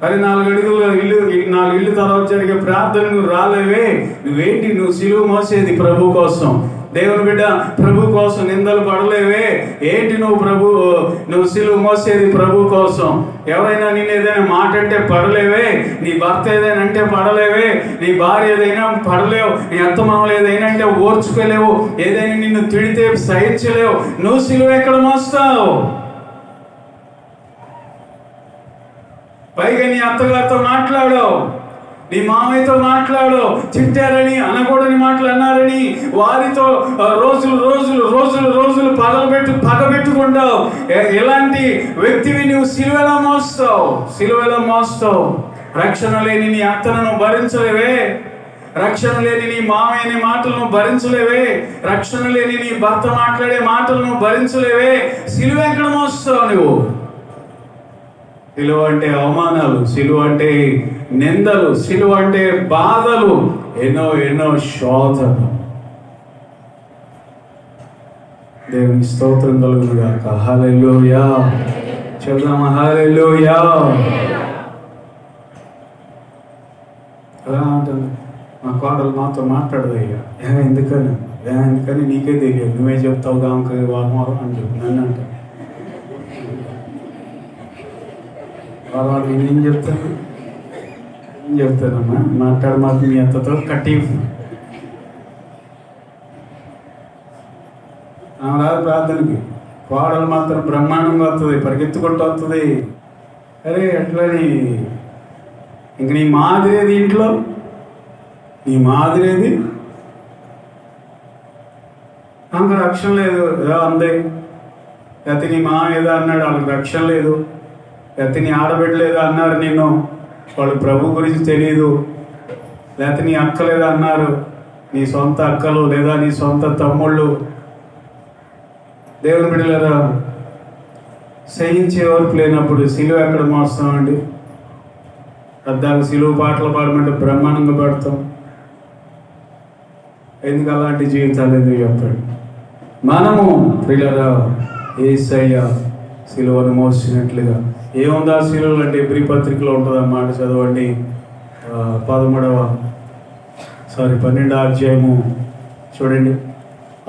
మరి 4 అడుగులు ఇల్లు 4 ఇళ్ళు తర్వాత జరిగే ప్రార్థన నువ్వు రాలేవే, నువ్వేంటి నువ్వు సిలువ మోసేది ప్రభు కోసం? దేవుని బిడ్డ ప్రభు కోసం నిందలు పడలేవే, ఏంటి నువ్వు సిలువ మోసేది ప్రభు కోసం? ఎవరైనా నేను ఏదైనా మాట అంటే పడలేవే, నీ భర్త ఏదైనా అంటే పడలేవే, నీ భార్య ఏదైనా పడలేవు, నీ అత్తమామలు ఏదైనా అంటే ఓర్చుకోలేవు, ఏదైనా నిన్ను తిడితే సహించలేవు, నువ్వు సిలువ ఎక్కడ మోస్తావు? పైగా నీ అత్తగారితో మాట్లాడావు, నీ మామయ్యతో మాట్లాడావు, తిట్టారని అనకూడని మాటలు అన్నారని వారితో రోజులు పగబెట్టుకుంటావు. ఎలాంటి వ్యక్తివి నువ్వు? సిలువలో మోస్తావు. రక్షణ లేని నీ అత్తను భరించలేవే, రక్షణ లేని నీ మామయ్యని మాటలను భరించలేవే, రక్షణ లేని నీ భర్త మాట్లాడే మాటలను భరించలేవే, సిలువ ఎక్కడ మోస్తావు నువ్వు? సిలువ అంటే అవమానాలు, సిలువ అంటే నిందలు, సిలువ అంటే బాధలు, ఎన్నో శోధనలు. దేవుని స్తోత్రం కలుగును గాక. హల్లెలూయా చెప్దామా? హల్లెలూయా. ఎలా ఉంటుంది? మా కోడలు మాతో మాట్లాడదయ్యా, ఎందుకని నీకే తెలియదు, నువ్వే చెప్తావు గామకి వారం అని చెప్పి నన్ను అంటే వాళ్ళు నేనేం చెప్తానమ్మా, మాట్లాడు మాకు మీ అత్తతో కట్టి రాదు ప్రార్థనకి. కోడలు మాత్రం బ్రహ్మాండంగా వస్తుంది, పరిగెత్తుకుంటూ వస్తుంది. అరే అట్లని ఇంక నీ మాదిరేది ఇంట్లో, నీ మాదిరేది? నాకు రక్షణ లేదు ఏదో అందే, లేకపోతే నీ మా ఏదో అన్నాడు వాళ్ళకి రక్షణ లేదు, లేకపోతే నీ ఆడబిడ్డలేదో అన్నారు నిన్ను, వాళ్ళు ప్రభు గురించి తెలియదు, లేకపోతే నీ అక్కలేదో అన్నారు, నీ సొంత అక్కలు లేదా నీ సొంత తమ్ముళ్ళు. దేవుని బిడ్డలారా, సహించే ఓర్పు లేనప్పుడు సిలువ ఎక్కడ మోస్తామండి? అద్దాకు సిలువ పాటలు పాడమంటే బ్రహ్మాండంగా పాడతాం. ఎందుకు అలాంటి జీవితాలు ఎందుకు చెప్పాడు? మనము పిల్లరా యేసయ్య సిలువను మోసినట్లుగా ఏముందా సిలువలు అంటే? ఎబ్రీ పత్రికలో ఉంటుంది అన్నమాట, చదవండి. 12వ అధ్యాయము చూడండి.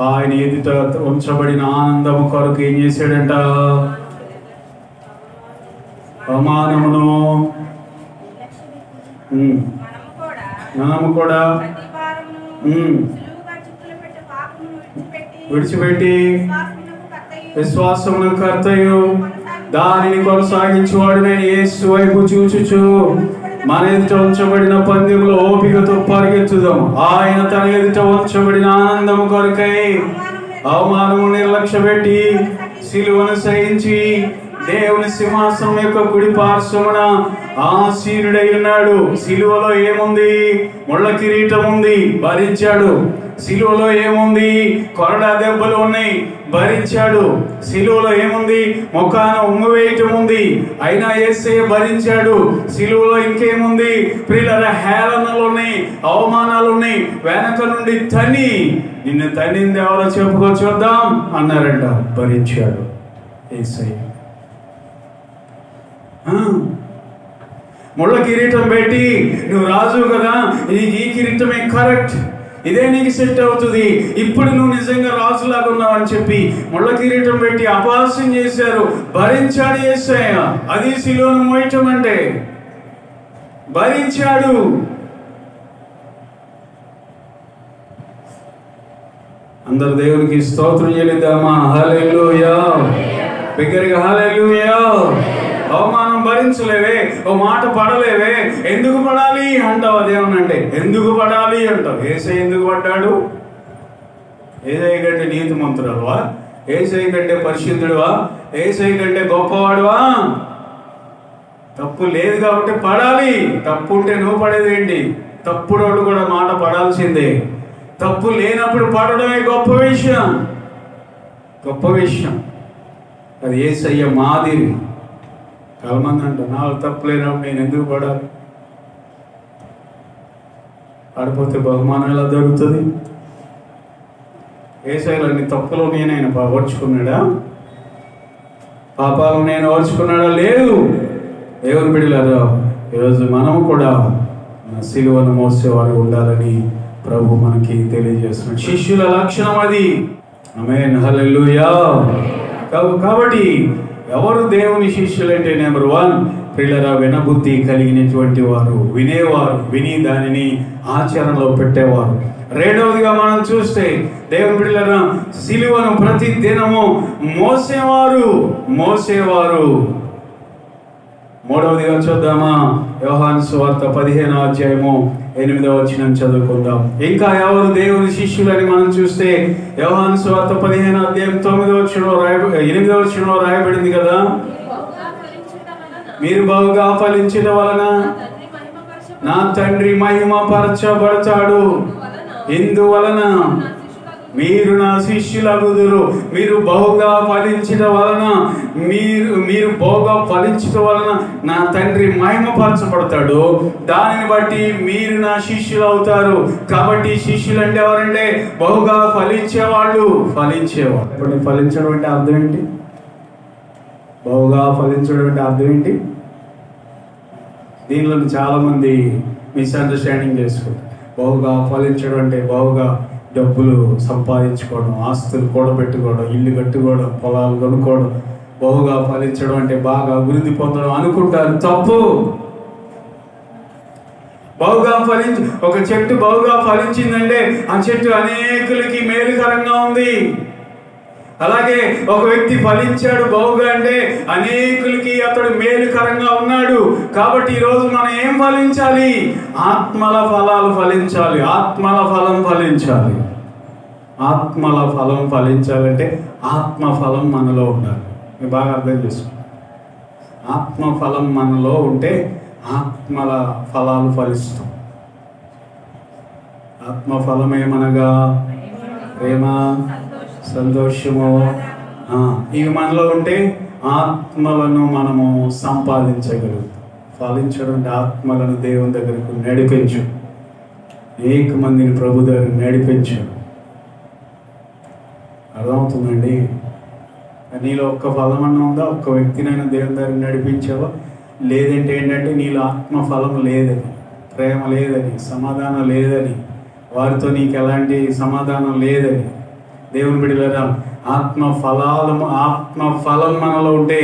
ఆయన ఎదుట ఉంచబడిన ఆనందము కొరకు ఏం చేశాడంట? అవమానమును మనము కూడా విడిచిపెట్టి విశ్వాసమును కర్తయు దానిని కొనసాగించువాడు నేను యేసు వైపు చూచుచు మన ఎదుట ఉంచబడిన పందెములో ఓపికతో పరిగెత్తుదాం. ఆయన తన ఎదుట ఉంచబడిన ఆనందము కొరకై అవమానము నిర్లక్ష్య పెట్టి సిలువను సహించి దేవుని సింహాసనం యొక్క కుడి పార్శ్వమున ఆసీనుడై ఉన్నాడు. సిలువలో ఏముంది? ముళ్ళ కిరీటం ఉంది, భరించాడు. సిలువలో ఏముంది? కొరడా దెబ్బలు ఉన్నాయి, భరించాడు. సిలువలో ఏముంది? ముఖాన ఉమ్ము వేయటం ఉంది, అయినా యేసయ్య భరించాడు. సిలువలో ఇంకేముంది? ప్రియుల హేళనలు ఉన్నాయి, అవమానాలు ఉన్నాయి. వెనక నుండి నిన్ను తన్నింది ఎవరో చెప్పుకో చూద్దాం అన్నారంట, భరించాడు యేసయ్య. ముళ్ళ కిరీటం పెట్టి నువ్వు రాజు కదా, ఈ కిరీటమే కరెక్ట్, ఇదే నీకు సెట్ అవుతుంది, ఇప్పుడు నువ్వు నిజంగా రాజులాగా ఉన్నావు అని చెప్పి ముళ్ళ కిరీటం పెట్టి అపహాస్యం చేశారు. భరించాడు యేసయ్య. అది సిలువను మోయటం అంటే. భరించాడు. అందరు దేవునికి స్తోత్రం చెల్లిద్దామా? హల్లెలూయా. బిగ్గరగా హల్లెలూయా. అవమానం భరించలేవే, ఓ మాట పడలేవే, ఎందుకు పడాలి అంటావు? అదేమన్నా అంటే ఎందుకు పడాలి అంటావు. యేసయ్య ఎందుకు పడ్డాడు? యేసయ్య కంటే నీతిమంతుడవా? యేసయ్య కంటే పరిశుద్ధుడువా? యేసయ్య కంటే గొప్పవాడువా? తప్పు లేదు కాబట్టి పడాలి. తప్పు ఉంటే నువ్వు పడేది ఏంటి? తప్పుడోడు కూడా మాట పడాల్సిందే. తప్పు లేనప్పుడు పడడమే గొప్ప విషయం. అది యేసయ్య మాదిరి. చాలా మంది అంటారు, నాకు తప్పు లేనప్పుడు నేను ఎందుకు పడాలి? పడిపోతే బహుమానం ఎలా దొరుకుతుంది? యేసయ్యలో అన్ని తప్పులో నేనైనా పోగొట్టుకున్నాడా? పాపాలు నేను ఓర్చుకున్నాడా? లేదు. దేవుని బిడ్డలారా, ఈరోజు మనము కూడా సిలువను మోసేవారు ఉండాలని ప్రభు మనకి తెలియజేస్తున్నాడు. శిష్యుల లక్షణం అది. ఆమేన్, హల్లెలూయా. కాబట్టి ఎవరు దేవుని శిష్యులంటే నెంబర్ 1 ప్రియులారా, వినబుద్ధి కలిగినటువంటి వారు, వినేవారు, విని దానిని ఆచరణలో పెట్టేవారు. రెండవదిగా మనం చూస్తే దేవుని బిడ్డలారా, సిలువను ప్రతి దినము మోసేవారు. మూడవదిగా చూద్దామా? యోహాను సువార్త 15వ అధ్యాయము 8వ వచనం చదువుకుందాం. ఇంకా ఎవరు దేవుని శిష్యులని మనం చూస్తే యోహాను సువార్త 15వ అధ్యాయం 8వ వచనంలో రాయబడింది కదా, మీరు బహుగా ఫలించడం వలన నా తండ్రి మహిమపరచబడతాడు. ఇందువలన మీరు నా శిష్యులగుదురు. మీరు బహుగా ఫలించడం వలన మీరు బహుగా ఫలించడం వలన నా తండ్రి మహిమపరచబడతాడు. దానిని బట్టి మీరు నా శిష్యులు అవుతారు. కాబట్టి శిష్యులు అంటే ఎవరంటే బహుగా ఫలించేవాళ్ళు. ఇప్పుడు ఫలించడం అంటే అర్థం ఏంటి? బహుగా ఫలించడం అంటే అర్థం ఏంటి? దీనిలో చాలా మంది మిస్అండర్స్టాండింగ్ చేసుకుంటారు. బహుగా ఫలించడం అంటే బహుగా డబ్బులు సంపాదించుకోవడం, ఆస్తులు కూడబెట్టుకోవడం, ఇల్లు కట్టుకోవడం, పొలాలు కొనుక్కోవడం. బహుగా ఫలించడం అంటే బాగా అభివృద్ధి పొందడం అనుకుంటారు. తప్పు. ఒక చెట్టు బహుగా ఫలించిందంటే ఆ చెట్టు అనేకులకి మేలుకరంగా ఉంది. అలాగే ఒక వ్యక్తి ఫలించాడు బహుగా అంటే అనేకులకి అతడు మేలుకరంగా ఉన్నాడు. కాబట్టి ఈరోజు మనం ఏం ఫలించాలి? ఆత్మల ఫలాలు ఫలించాలి. ఆత్మల ఫలం ఫలించాలంటే ఆత్మఫలం మనలో ఉండాలి. మీరు బాగా అర్థం చేసుకోండి. ఆత్మఫలం మనలో ఉంటే ఆత్మల ఫలాలు ఫలిస్తాం. ఆత్మఫలం ఏమనగా ప్రేమ, సంతోషము, ఇవి మనలో ఉంటే ఆత్మలను మనము సంపాదించగలుగుతాం. ఫలించడం అంటే ఆత్మలను దేవుని దగ్గరకు నడిపించు, అనేక మందిని ప్రభు దగ్గర నడిపించు. అర్థమవుతుందండి? నీలో ఒక్క ఫలం అన్న ఉందా? ఒక్క వ్యక్తినైనా దేవుని దగ్గర నడిపించావా? లేదంటే ఏంటంటే నీలో ఆత్మఫలం లేదని, ప్రేమ లేదని, సమాధానం లేదని, వారితో నీకు ఎలాంటి సమాధానం లేదని. దేవుని బిడ్డలారా, ఆత్మఫలం మనలో ఉంటే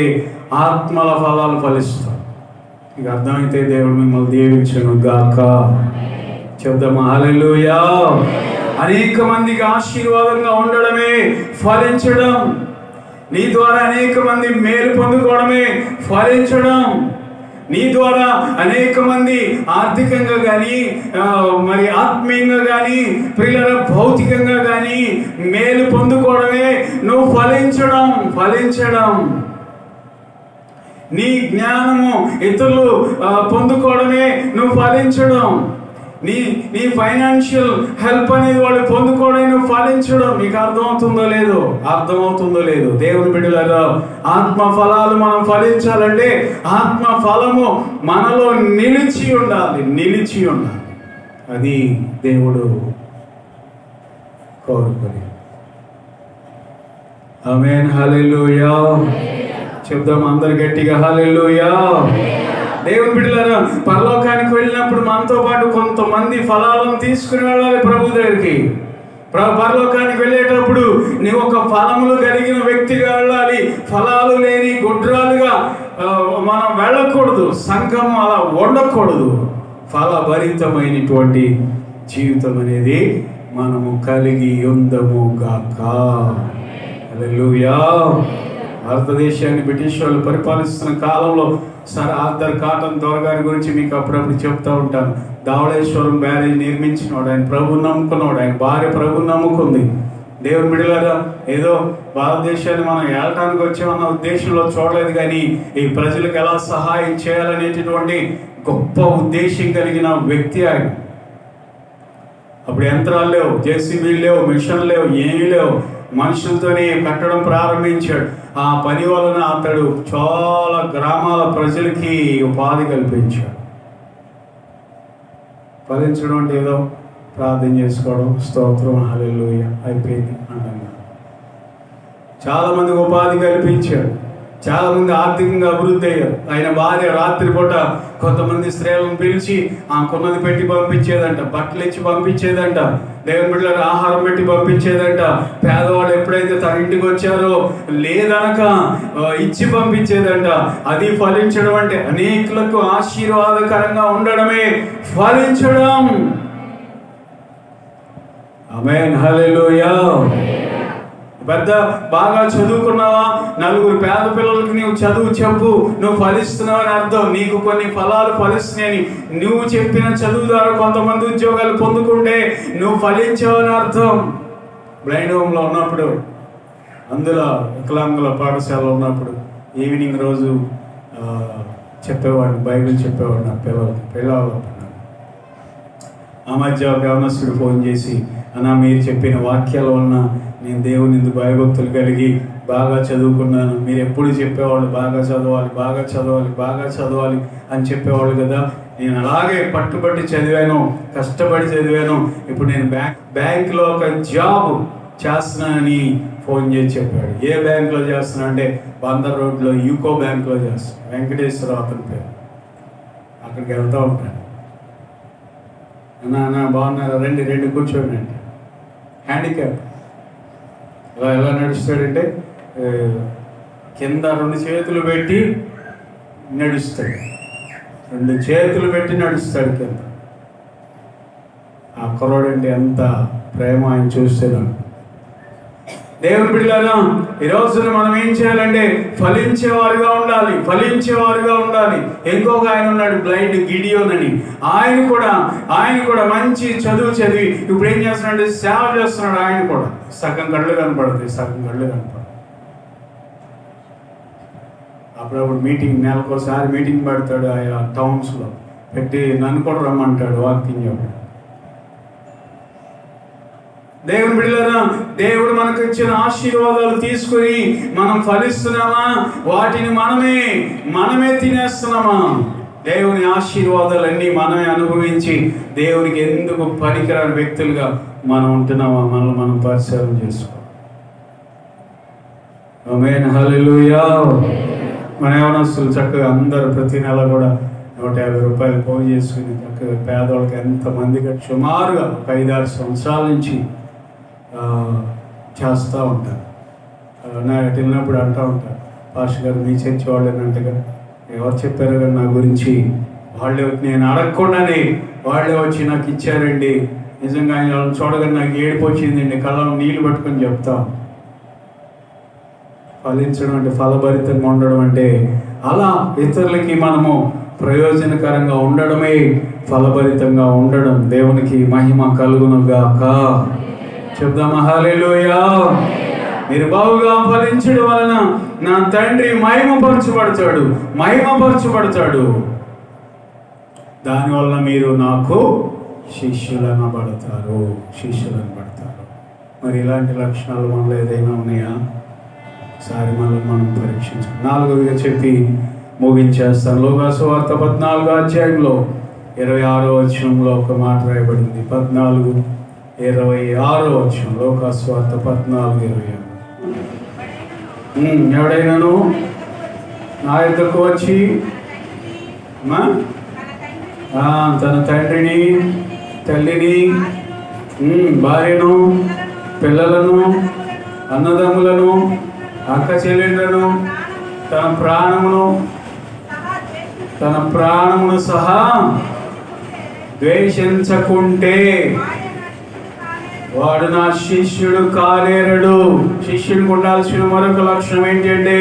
ఆత్మల ఫలాలు ఫలిస్తాం. ఇక అర్థమైతే దేవుడు మిమ్మల్ని దీవించును గాక. చెప్దామా? హల్లెలూయా. అనేక మందికి ఆశీర్వాదంగా ఉండడమే ఫలించడం. నీ ద్వారా అనేక మంది మేలు పొందుకోవడమే ఫలించడం. నీ ద్వారా అనేక మంది ఆర్థికంగా కానీ, మరి ఆత్మీయంగా కానీ, పిల్లల భౌతికంగా కానీ మేలు పొందుకోవడమే నువ్వు ఫలించడం. నీ జ్ఞానము ఇతరులు పొందుకోవడమే నువ్వు ఫలించడం. నీ ఫైనాన్షియల్ హెల్ప్ అనేది వాళ్ళు పొందుకోవడం నువ్వు ఫలించడం. నీకు అర్థమవుతుందో లేదో? దేవుని బిడ్డలారా, ఆత్మ ఫలాలు మనం ఫలించాలంటే ఆత్మ ఫలము మనలో నిలిచి ఉండాలి. అది దేవుడు కోరుకుని. ఆమేన్, హల్లెలూయా. చెప్దాం అందరు గట్టిగా, హల్లెలూయా. దేవుని బిడ్డలారా, పరలోకానికి వెళ్ళినప్పుడు మనతో పాటు కొంతమంది ఫలాలను తీసుకుని వెళ్ళాలి ప్రభు దగ్గరికి. పరలోకానికి వెళ్ళేటప్పుడు నీవు ఒక ఫలములు కలిగిన వ్యక్తిగా వెళ్ళాలి. ఫలాలు లేని గుడ్రాలుగా మనం వెళ్ళకూడదు. సంఘం అలా ఉండకూడదు. ఫలభరితమైనటువంటి జీవితం అనేది మనము కలిగి ఉందము గాక. హల్లెలూయా. భారతదేశాన్ని బ్రిటిష్ వాళ్ళు పరిపాలిస్తున్న కాలంలో సర్ ఆర్థర్ కాటన్ గారి గురించి మీకు అప్పుడప్పుడు చెప్తూ ఉంటాను. ధవళేశ్వరం బ్యారేజ్ నిర్మించినవాడు, ఆయన ప్రభుని నమ్ముకున్నాడు, ఆయన భార్య ప్రభుని నమ్ముకుంది. దేవుని బిడ్డలారా, ఏదో భారతదేశాన్ని మనం ఏలటానికి వచ్చామన్న ఉద్దేశంలో చూడలేదు, కానీ ఈ ప్రజలకు ఎలా సహాయం చేయాలనేటటువంటి గొప్ప ఉద్దేశం కలిగిన వ్యక్తి ఆయన. అప్పుడు యంత్రాలు లేవు, జేసీబీలు లేవు, మిషన్లు లేవు, ఏమీ లేవు. మనుషులతోనే కట్టడం ప్రారంభించాడు. ఆ పని వలన అతడు చాలా గ్రామాల ప్రజలకి ఉపాధి కల్పించాడు. ఫలించడం అంటే ఏదో ప్రార్థన చేసుకోవడం, స్తోత్రం, హల్లెలూయా అయిపోయింది అంటాం. చాలా మందికి ఉపాధి కల్పించాడు. చాలా మంది ఆర్థికంగా అభివృద్ధి అయ్యారు. ఆయన భార్య రాత్రిపూట కొంతమంది స్త్రీలను పిలిచి కొన్నది పెట్టి పంపించేదంట, బట్టలు ఇచ్చి పంపించేదంట, దేవుని బిడ్డలకు ఆహారం పెట్టి పంపించేదంట. పేదవాళ్ళు ఎప్పుడైతే తన ఇంటికి వచ్చారో లేదనక ఇచ్చి పంపించేదంట. అది ఫలించడం అంటే అనేకులకు ఆశీర్వాదకరంగా ఉండడమే ఫలించడం. ఆమేన్, హల్లెలూయా. పెద్ద బాగా చదువుకున్నావా, నలుగురు పేద పిల్లలకి నువ్వు చదువు చెప్పు, నువ్వు ఫలిస్తున్నావు అని అర్థం. నీకు కొన్ని ఫలాలు ఫలిస్తున్నాయని నువ్వు చెప్పిన చదువు ద్వారా కొంతమంది ఉద్యోగాలు పొందుకుంటే నువ్వు ఫలించావని అర్థం. బ్లైండ్ హోమ్లో ఉన్నప్పుడు, అందులో వికలాంగుల పాఠశాలలో ఉన్నప్పుడు ఈవినింగ్ రోజు చెప్పేవాడిని, బైబిల్ చెప్పేవాడు నా పిల్లలు. ఆ మధ్య ఒక యవనస్తుడు ఫోన్ చేసి, అన్నా మీరు చెప్పిన వాక్యాల వలన నేను దేవుని ఇందు భయభక్తులు కలిగి బాగా చదువుకున్నాను. మీరు ఎప్పుడు చెప్పేవాళ్ళు బాగా చదవాలి, బాగా చదవాలి, బాగా చదవాలి అని చెప్పేవాళ్ళు కదా. నేను అలాగే పట్టుబట్టి చదివాను, కష్టపడి చదివాను. ఇప్పుడు నేను బ్యాంకులో ఒక జాబ్ చేస్తున్నానని ఫోన్ చేసి చెప్పాడు. ఏ బ్యాంకులో చేస్తున్నా అంటే బందర్ రోడ్లో యూకో బ్యాంకులో చేస్తాను. వెంకటేశ్వరరావు అతని పేరు. అక్కడికి వెళ్తూ ఉంటాను. అన్నా బాగున్నారా, రెండు కూర్చోండి అంటే. హ్యాండిక్యాప్ ఎలా నడుస్తాడంటే కింద 2 చేతులు పెట్టి నడుస్తాడు, 2 చేతులు పెట్టి నడుస్తాడు కింద. ఆ కుర్రాడంటే ఎంత ప్రేమ ఆయన చూస్తున్నాడు. దేవుని బిడ్డలారా, ఈ రోజున మనం ఏం చేయాలంటే ఫలించేవారుగా ఉండాలి, ఫలించేవారుగా ఉండాలి. ఇంకొక ఆయన ఉన్నాడు బ్లైండ్ గిడియోన్ అని. ఆయన కూడా మంచి చదువు చదివి ఇప్పుడు ఏం చేస్తున్నాడు, సేవ చేస్తున్నాడు. ఆయన కూడా సగం కళ్ళు కనపడుతుంది, సగం కళ్ళు కనపడదు. అప్పుడప్పుడు నెలకోసారి మీటింగ్ పెడతాడు ఆయా టౌన్స్లో పెట్టి, నన్ను కూడా రమ్మంటాడు వాకింగ్ చెప్పాడు. దేవుని బిడ్డలారా, దేవుడు మనకు ఇచ్చిన ఆశీర్వాదాలు తీసుకుని మనం ఫలిస్తున్నామా, వాటిని మనమే తినేస్తున్నామా? దేవుని ఆశీర్వాదాలన్నీ మనమే అనుభవించి దేవునికి ఎందుకు పనికిరాని వ్యక్తులుగా మనం ఉంటున్నామా? మనం పరిశీలన చేసుకోవాలి. ఆమేన్, హల్లెలూయా. మన యవనస్తులు చక్కగా అందరూ ప్రతి నెల కూడా 150 రూపాయలు పోగు చేసుకుని చక్కగా పేదవాళ్ళకి ఎంతమందిగా సుమారుగా 5-6 సంవత్సరాల నుంచి చేస్తూ ఉంటారు. నాకు వెళ్ళినప్పుడు అంటూ ఉంటారు, పాస్టర్ గారు మీ చర్చి వాళ్ళేనంటగా, ఎవరు చెప్పారు కానీ నా గురించి, వాళ్ళే నేను అడగకుండానే వాళ్ళే వచ్చి నాకు ఇచ్చారండి. నిజంగా ఆయన వాళ్ళని చూడగానే నాకు ఏడుపు వచ్చిందండి, కళ్ళలో నీళ్లు పట్టుకొని చెప్తాం. ఫలించడం అంటే ఫలభరితంగా ఉండడం అంటే అలా ఇతరులకి మనము ప్రయోజనకరంగా ఉండడమే ఫలభరితంగా ఉండడం. దేవునికి మహిమ కలుగును గాక. చెప్దామా హల్లెలూయా. మీరు బాగుగా ఫలించడం వలన నా తండ్రి మహిమపరచబడతాడు. దానివల్ల మీరు నాకు శిష్యులను పడతారు. మరి ఇలాంటి లక్షణాలు మనలో ఏదైనా ఉన్నాయా? ఒకసారి మనం పరీక్షించాలి. 4వదిగా చెప్పి ముగించేస్తాను. లూకా సువార్త 14వ అధ్యాయంలో 26వ వచనంలో ఒక మాట రాయబడింది. 14:26 వచనం. లూకా సువార్త 14:26. ఎవడైనాను నా యొద్దకు వచ్చి తన తండ్రిని, తల్లిని, భార్యను, పిల్లలను, అన్నదమ్ములను, అక్క చెల్లెళ్ళను, తన ప్రాణమును సహా ద్వేషించకుంటే వాడు నా శిష్యుడు కాలేరడు. శిష్యుడికి ఉండాల్సిన మరొక లక్షణం ఏంటంటే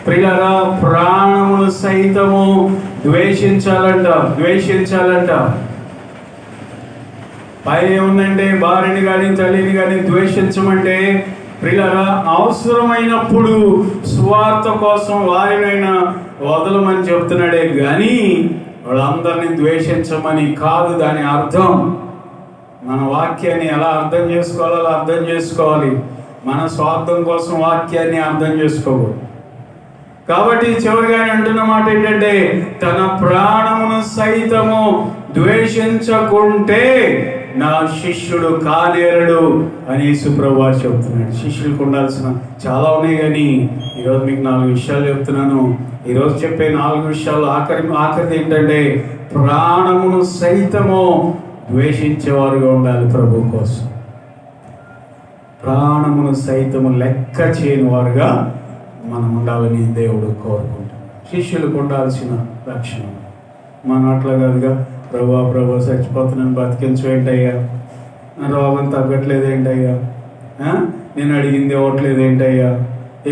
ప్రియులారా, ప్రాణమును సైతము ద్వేషించాలంట. పైన ఏముందంటే భార్యని కానీ తల్లిని కానీ ద్వేషించమంటే, ప్రియులారా, అవసరమైనప్పుడు స్వార్థ కోసం వారినైనా వదలమని చెప్తున్నాడే కానీ వాళ్ళందరినీ ద్వేషించమని కాదు దాని అర్థం. మన వాక్యాన్ని ఎలా అర్థం చేసుకోవాలో అలా అర్థం చేసుకోవాలి. మన స్వార్థం కోసం వాక్యాన్ని అర్థం చేసుకోకూడదు. కాబట్టి చివరిగా అంటున్న మాట ఏంటంటే, తన ప్రాణమును సైతము ద్వేషించకుంటే నా శిష్యుడు కానేరడు అని యేసుప్రభువు వారు చెప్తున్నాడు. శిష్యులకు ఉండాల్సిన చాలా ఉన్నాయి, కానీ ఈరోజు మీకు 4 విషయాలు చెప్తున్నాను. ఈరోజు చెప్పే 4 విషయాలు ఆఖరిది ఏంటంటే, ప్రాణమును సైతము ద్వేషించేవారుగా ఉండాలి ప్రభు కోసం. ప్రాణమును సైతము లెక్క చేయని వారుగా మనం ఉండాలని దేవుడు కోరుకుంటున్నాడు. శిష్యులకు ఉండాల్సిన లక్షణం. మనం అట్లా కాదుగా, ప్రభు చచ్చిపోతున్నాను బతికించవేంటయ్యా, నా రోగం తగ్గట్లేదు ఏంటయ్యా, నేను అడిగింది ఇవ్వట్లేదు ఏంటయ్యా,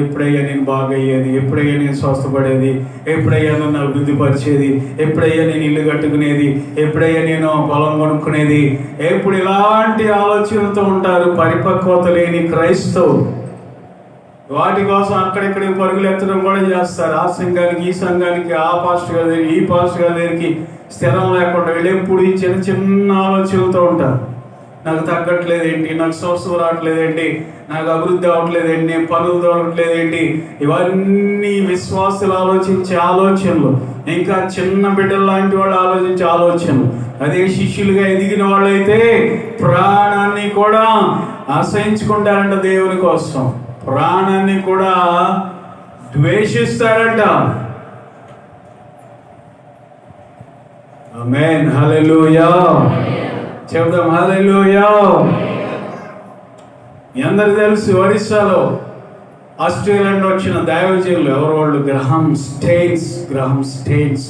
ఎప్పుడయ్యా నేను బాగయ్యేది, ఎప్పుడయ్యా నేను స్వస్థపడేది, ఎప్పుడయ్యా నన్ను అభివృద్ధి పరిచేది, ఎప్పుడయ్యా నేను ఇల్లు కట్టుకునేది, ఎప్పుడయ్యా నేను పొలం కొనుక్కునేది, ఎప్పుడు ఇలాంటి ఆలోచనలతో ఉంటారు పరిపక్వత లేని క్రైస్తవులు. వాటి కోసం అక్కడెక్కడికి పరుగులు ఎత్తడం కూడా చేస్తారు. ఆ సంఘానికి ఈ సంఘానికి, ఆ పాస్టర్ గారి దగ్గరికి ఈ పాస్టర్ గారి దగ్గరికి స్థిరం లేకుండా వీళ్ళు ఎప్పుడు ఈ చిన్న చిన్న ఆలోచనలతో ఉంటారు. నాకు తగ్గట్లేదేంటి, నాకు స్వస్థత రావట్లేదేంటి, నాకు అభివృద్ధి అవ్వట్లేదేంటి, నేను పనులు దొరకట్లేదేంటి, ఇవన్నీ విశ్వాసులు ఆలోచించే ఆలోచనలు, ఇంకా చిన్న బిడ్డల లాంటి వాళ్ళు ఆలోచించే ఆలోచనలు. అదే శిష్యులుగా ఎదిగిన వాళ్ళైతే ప్రాణాన్ని కూడా అసహించుకుంటారంట దేవుని కోసం, ప్రాణాన్ని కూడా ద్వేషిస్తారంట. ఆమేన్, హల్లెలూయా. చెప్దాం హల్లెలూయా. మీ అందరికి తెలుసు, ఒరిస్సాలో ఆస్ట్రేలియా నుండి వచ్చిన దైవజనులు ఎవరు వాళ్ళు? గ్రహం స్టెయిన్స్.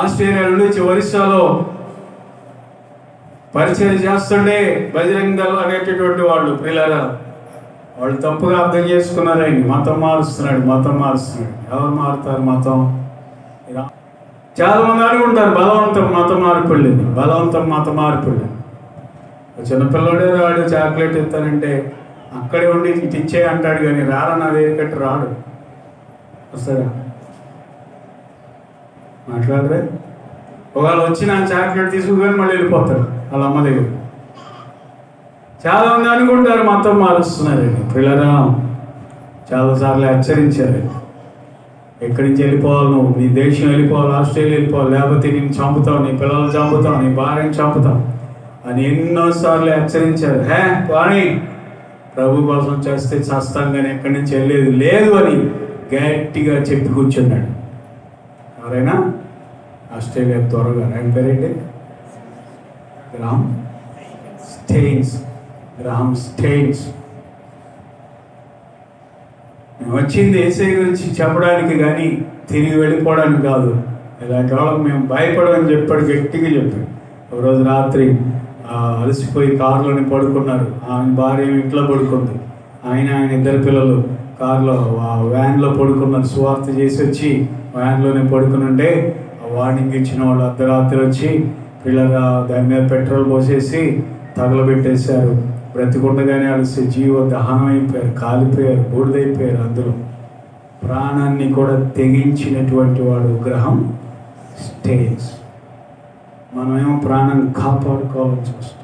ఆస్ట్రేలియా నుండి వచ్చి ఒరిస్సాలో పరిచయం చేస్తుండే బజరంగ దళం అనేటటువంటి వాళ్ళు పిల్లరా, వాళ్ళు తప్పుగా అర్థం చేసుకున్నారు. ఆయన మతం మారుస్తున్నాడు. ఎవరు మారుతారు మతం? చాలా మంది అనుకుంటారు బలవంతం మత మార్పులు. చిన్నపిల్లడే రాడు, చాక్లెట్ ఇస్తానంటే అక్కడే ఉండి ఇటు ఇచ్చే అంటాడు, కానీ రారా నా దగ్గర రాడు. వస్తారా? మాట్లాడరే. ఒకవేళ వచ్చి నా చాక్లెట్ తీసుకుని మళ్ళీ వెళ్ళిపోతారు వాళ్ళ అమ్మ దగ్గర. చాలా మంది అనుకుంటారు మతం మారుస్తున్నారండి. పిల్లరా, చాలాసార్లు హెచ్చరించారు, ఎక్కడి నుంచి వెళ్ళిపోవాలి, నువ్వు నీ దేశం వెళ్ళిపోవాలి, ఆస్ట్రేలియా వెళ్ళిపోవాలి, లేకపోతే నేను చంపుతావు, నీ పిల్లలు చంపుతావు, నీ భార్యను చంపుతావు అని ఎన్నోసార్లు హెచ్చరించారు. కానీ ప్రభు కోసం చేస్తే చస్తాం, కానీ ఎక్కడి నుంచి వెళ్ళేది లేదు అని గట్టిగా చెప్పి కూర్చున్నాడు. ఎవరైనా ఆస్ట్రేలియా త్వరగా ఆయన పేరేంటి? గ్రహం స్టెయిన్స్. వచ్చింది యేసయ్య గురించి చెప్పడానికి కానీ తిరిగి వెళ్ళిపోవడానికి కాదు. ఇలాంటి వాళ్ళకి మేము భయపడమని చెప్పాడు, గట్టిగా చెప్పాడు. ఒకరోజు రాత్రి అలసిపోయి కారులోనే పడుకున్నారు. ఆయన భార్య ఇంట్లో పడుకుంది, ఆయన 2 పిల్లలు కారులో వ్యాన్లో పడుకున్నారు. సువార్త చేసి వచ్చి వ్యాన్లోనే పడుకుని ఉంటే వార్నింగ్ ఇచ్చిన వాళ్ళు అర్ధరాత్రి వచ్చి పిల్లగా దాని మీద పెట్రోల్ పోసేసి తగలబెట్టేశారు. బ్రతికుండగానే అలసి జీవ దహనం అయిపోయారు, కాలిపోయారు, బూడిదైపోయారు. అందులో ప్రాణాన్ని కూడా తెగించినటువంటి వాడు గ్రహం స్టెయిన్స్. మనమేమో ప్రాణం కాపాడుకోవాలని చూస్తాం,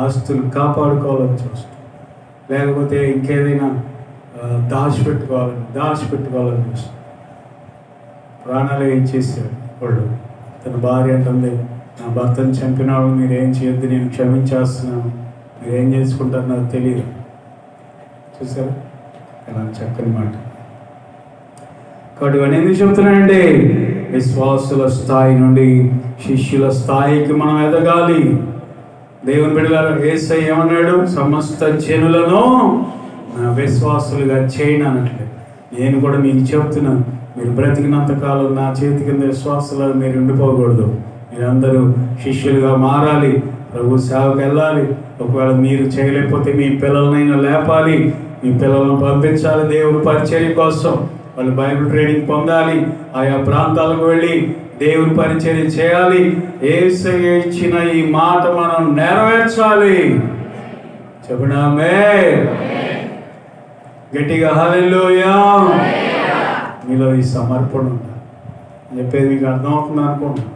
ఆస్తులు కాపాడుకోవాలని చూస్తాం, లేకపోతే ఇంకేదైనా దాచిపెట్టుకోవాలని చూస్తాం. ప్రాణాలు ఏం చేశాడు వాళ్ళు? తన భార్య అంటుంది, నా భర్తను చంపిన వాళ్ళు మీరేం చేయొద్దు, నేను క్షమించేస్తున్నాను, మీరేం చేసుకుంటారు నాకు తెలియదు. చూసారా ఎలా చక్కని మాట. కాబట్టి ఇవన్నీ ఎందుకు చెప్తున్నానండి? విశ్వాసుల స్థాయి నుండి శిష్యుల స్థాయికి మనం ఎదగాలి. దేవుని బిడ్డలారా, యేసయ్య ఏమన్నాడు? సమస్త జనులను నా విశ్వాసులుగా చేయను అన్నట్లే. నేను కూడా మీకు చెప్తున్నాను, మీరు బ్రతికినంతకాలం నా చేతి కింద విశ్వాసులు మీరు ఉండిపోకూడదు. మీరందరూ శిష్యులుగా మారాలి, ప్రభు సేవకు వెళ్ళాలి. ఒకవేళ మీరు చేయలేకపోతే మీ పిల్లలనైనా లేపాలి, మీ పిల్లలను పంపించాలి దేవుని పరిచర్య కోసం. వాళ్ళు బైబిల్ ట్రైనింగ్ పొందాలి, ఆయా ప్రాంతాలకు వెళ్ళి దేవుని పరిచర్య చేయాలి. యేసయ్య ఇచ్చిన ఈ మాట మనం నెరవేర్చాలి. చెప్పడామే గట్టిగా హల్లెలూయా. మీలో ఈ సమర్పణ ఉండాలి. చెప్పేది మీకు అర్థమవుతుందా అనుకుంటున్నా?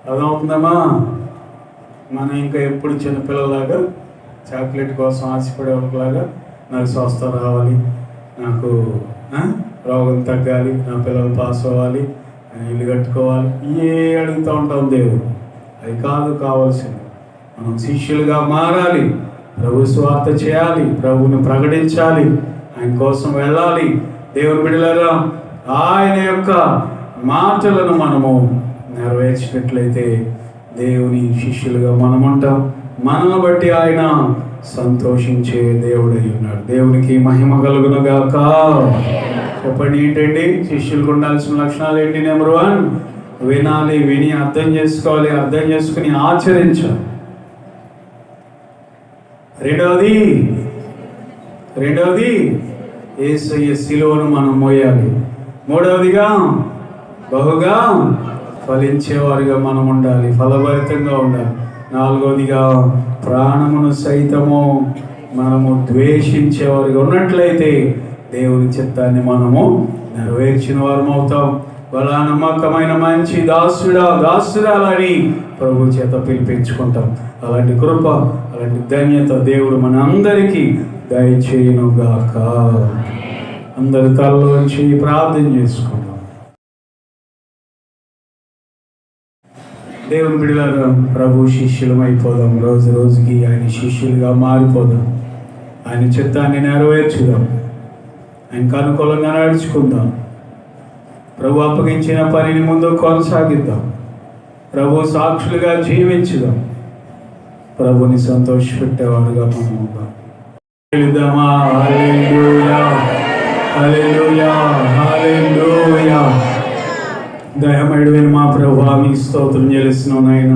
అర్థమవుతుందమ్మా? మనం ఇంకా ఎప్పుడు చిన్నపిల్లలాగా చాక్లెట్ కోసం ఆశపడే ఒకలాగా నాకు స్వస్థత రావాలి, నాకు రోగం తగ్గాలి, నా పిల్లలు పాస్ అవ్వాలి, ఇల్లు కట్టుకోవాలి, అడుగుతూ ఉంటాం దేవుడు. అది కాదు కావాల్సింది. మనం శిష్యులుగా మారాలి, ప్రభు స్వార్థ చేయాలి, ప్రభువుని ప్రకటించాలి, ఆయన కోసం వెళ్ళాలి. దేవుని బిడ్డలారా, ఆయన యొక్క మాటలను మనము నెరవేర్చినట్లయితే దేవుని శిష్యులుగా మనం ఉంటాం. మనల్ని బట్టి ఆయన సంతోషించే దేవుడై ఉన్నాడు. దేవునికి మహిమ కలుగునుగాక. చెప్పండి, ఏంటండి శిష్యులకు ఉండాల్సిన లక్షణాలు ఏంటి? నెంబర్ 1, వినాలి, విని అర్థం చేసుకోవాలి, అర్థం చేసుకుని ఆచరించాలి. రెండవది యేసయ్య శిలువను మనం మోయాలి. మూడవదిగా బహుగా ఫలించేవారుగా మనం ఉండాలి, ఫలభరితంగా ఉండాలి. నాలుగవదిగా ప్రాణమును సైతము మనము ద్వేషించేవారుగా ఉన్నట్లయితే దేవుని చిత్తాన్ని మనము నెరవేర్చిన వారం అవుతాం. బలా నమ్మకమైన మంచి దాసురాలని ప్రభు చేత పిలిపించుకుంటాం. అలాంటి కృప, అలాంటి ధన్యత దేవుడు మన అందరికీ దయచేయునుగాక. అందరి తలలోంచి ప్రార్థన చేసుకుంటాం. దేవుని బిడ్డలారా, ప్రభు శిష్యులం అయిపోదాం. రోజు రోజుకి ఆయన శిష్యులుగా మారిపోదాం. ఆయన చిత్తాన్ని నెరవేర్చుదాం. ఆయనకు అనుకూలంగా నడుచుకుందాం. ప్రభు అప్పగించిన పనిని ముందు కొనసాగిద్దాం. ప్రభు సాక్షులుగా జీవించుదాం. ప్రభుని సంతోషపెట్టేవారుగా మనం ఉందాం. వెళుదామా? హల్లెలూయా, హల్లెలూయా, హల్లెలూయా. దయమేడువైన మా ప్రభువా, మీ స్తోత్రం చెల్లిస్తున్నాం నాయన.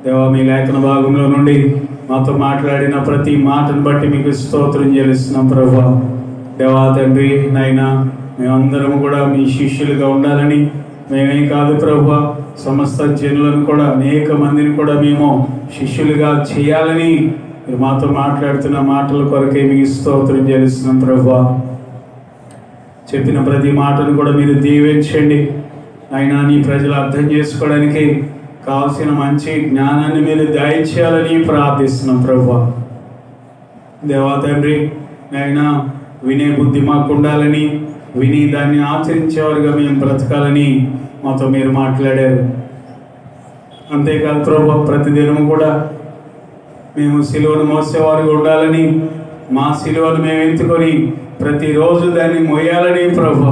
దేవా, మీ లేఖన భాగంలో నుండి మాతో మాట్లాడిన ప్రతి మాటను బట్టి మీకు స్తోత్రం చెల్లిస్తున్నాం ప్రభువా. దేవా తండ్రి నాయనా, మేమందరం కూడా మీ శిష్యులుగా ఉండాలని, మేమే కాదు ప్రభువా, సమస్త జనులను కూడా, అనేక మందిని కూడా మేము శిష్యులుగా చేయాలని మీరు మాతో మాట్లాడుతున్న మాటల కొరకే మీకు స్తోత్రం చెల్లిస్తున్నాం ప్రభువా. చెప్పిన ప్రతి మాటను కూడా మీరు దీవించండి అయినా. నీ ప్రజలు అర్థం చేసుకోవడానికి కావాల్సిన మంచి జ్ఞానాన్ని మీరు దయచేయాలని ప్రార్థిస్తున్నాం ప్రభువా. దేవా తండ్రి నాయనా, వినే బుద్ధి మాకు ఉండాలని, విని దాన్ని ఆచరించేవారుగా మేము బ్రతకాలని మాతో మీరు మాట్లాడారు. అంతేకాదు ప్రభు, ప్రతిదినం కూడా మేము సిలువను మోసేవారుగా ఉండాలని, మా సిలువను మేము ఎత్తుకొని ప్రతిరోజు దాన్ని మోయాలని ప్రభు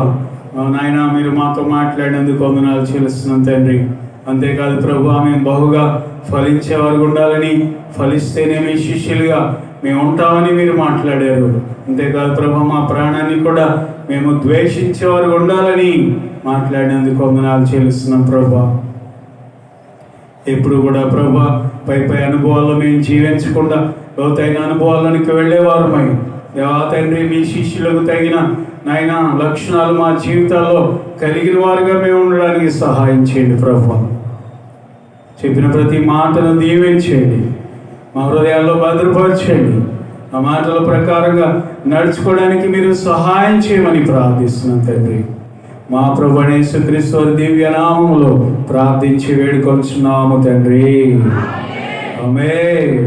నాయన మీరు మాతో మాట్లాడినందుకు వందనాలు చెల్లిస్తున్నాం తండ్రి. అంతేకాదు ప్రభు, మేము బహుగా ఫలించేవారు ఉండాలని, ఫలిస్తేనే మీ శిష్యులుగా మేము ఉంటామని మీరు మాట్లాడారు. అంతేకాదు ప్రభు, మా ప్రాణాన్ని కూడా మేము ద్వేషించేవారు ఉండాలని మాట్లాడినందుకు వందనాలు చెల్లిస్తున్నాం ప్రభు. ఎప్పుడు కూడా ప్రభు పై అనుభవాల్లో మేము జీవించకుండా లోతైన అనుభవాలకి వెళ్ళేవారమై, దేవా తండ్రి, మీ శిష్యులకు తగిన నాయన లక్షణాలు మా జీవితాల్లో కలిగిన వారుగా మేము ఉండడానికి సహాయం చేయండి ప్రభు. చెప్పిన ప్రతి మాటను దీవించేయండి, మా హృదయాల్లో భద్రపరచండి. ఆ మాటల ప్రకారంగా నడుచుకోవడానికి మీరు సహాయం చేయమని ప్రార్థిస్తున్నాం తండ్రి. మా ప్రభువైన యేసుక్రీస్తు వారి దివ్య నామములో ప్రార్థించి వేడుకొంచున్నాము తండ్రి. ఆమేన్.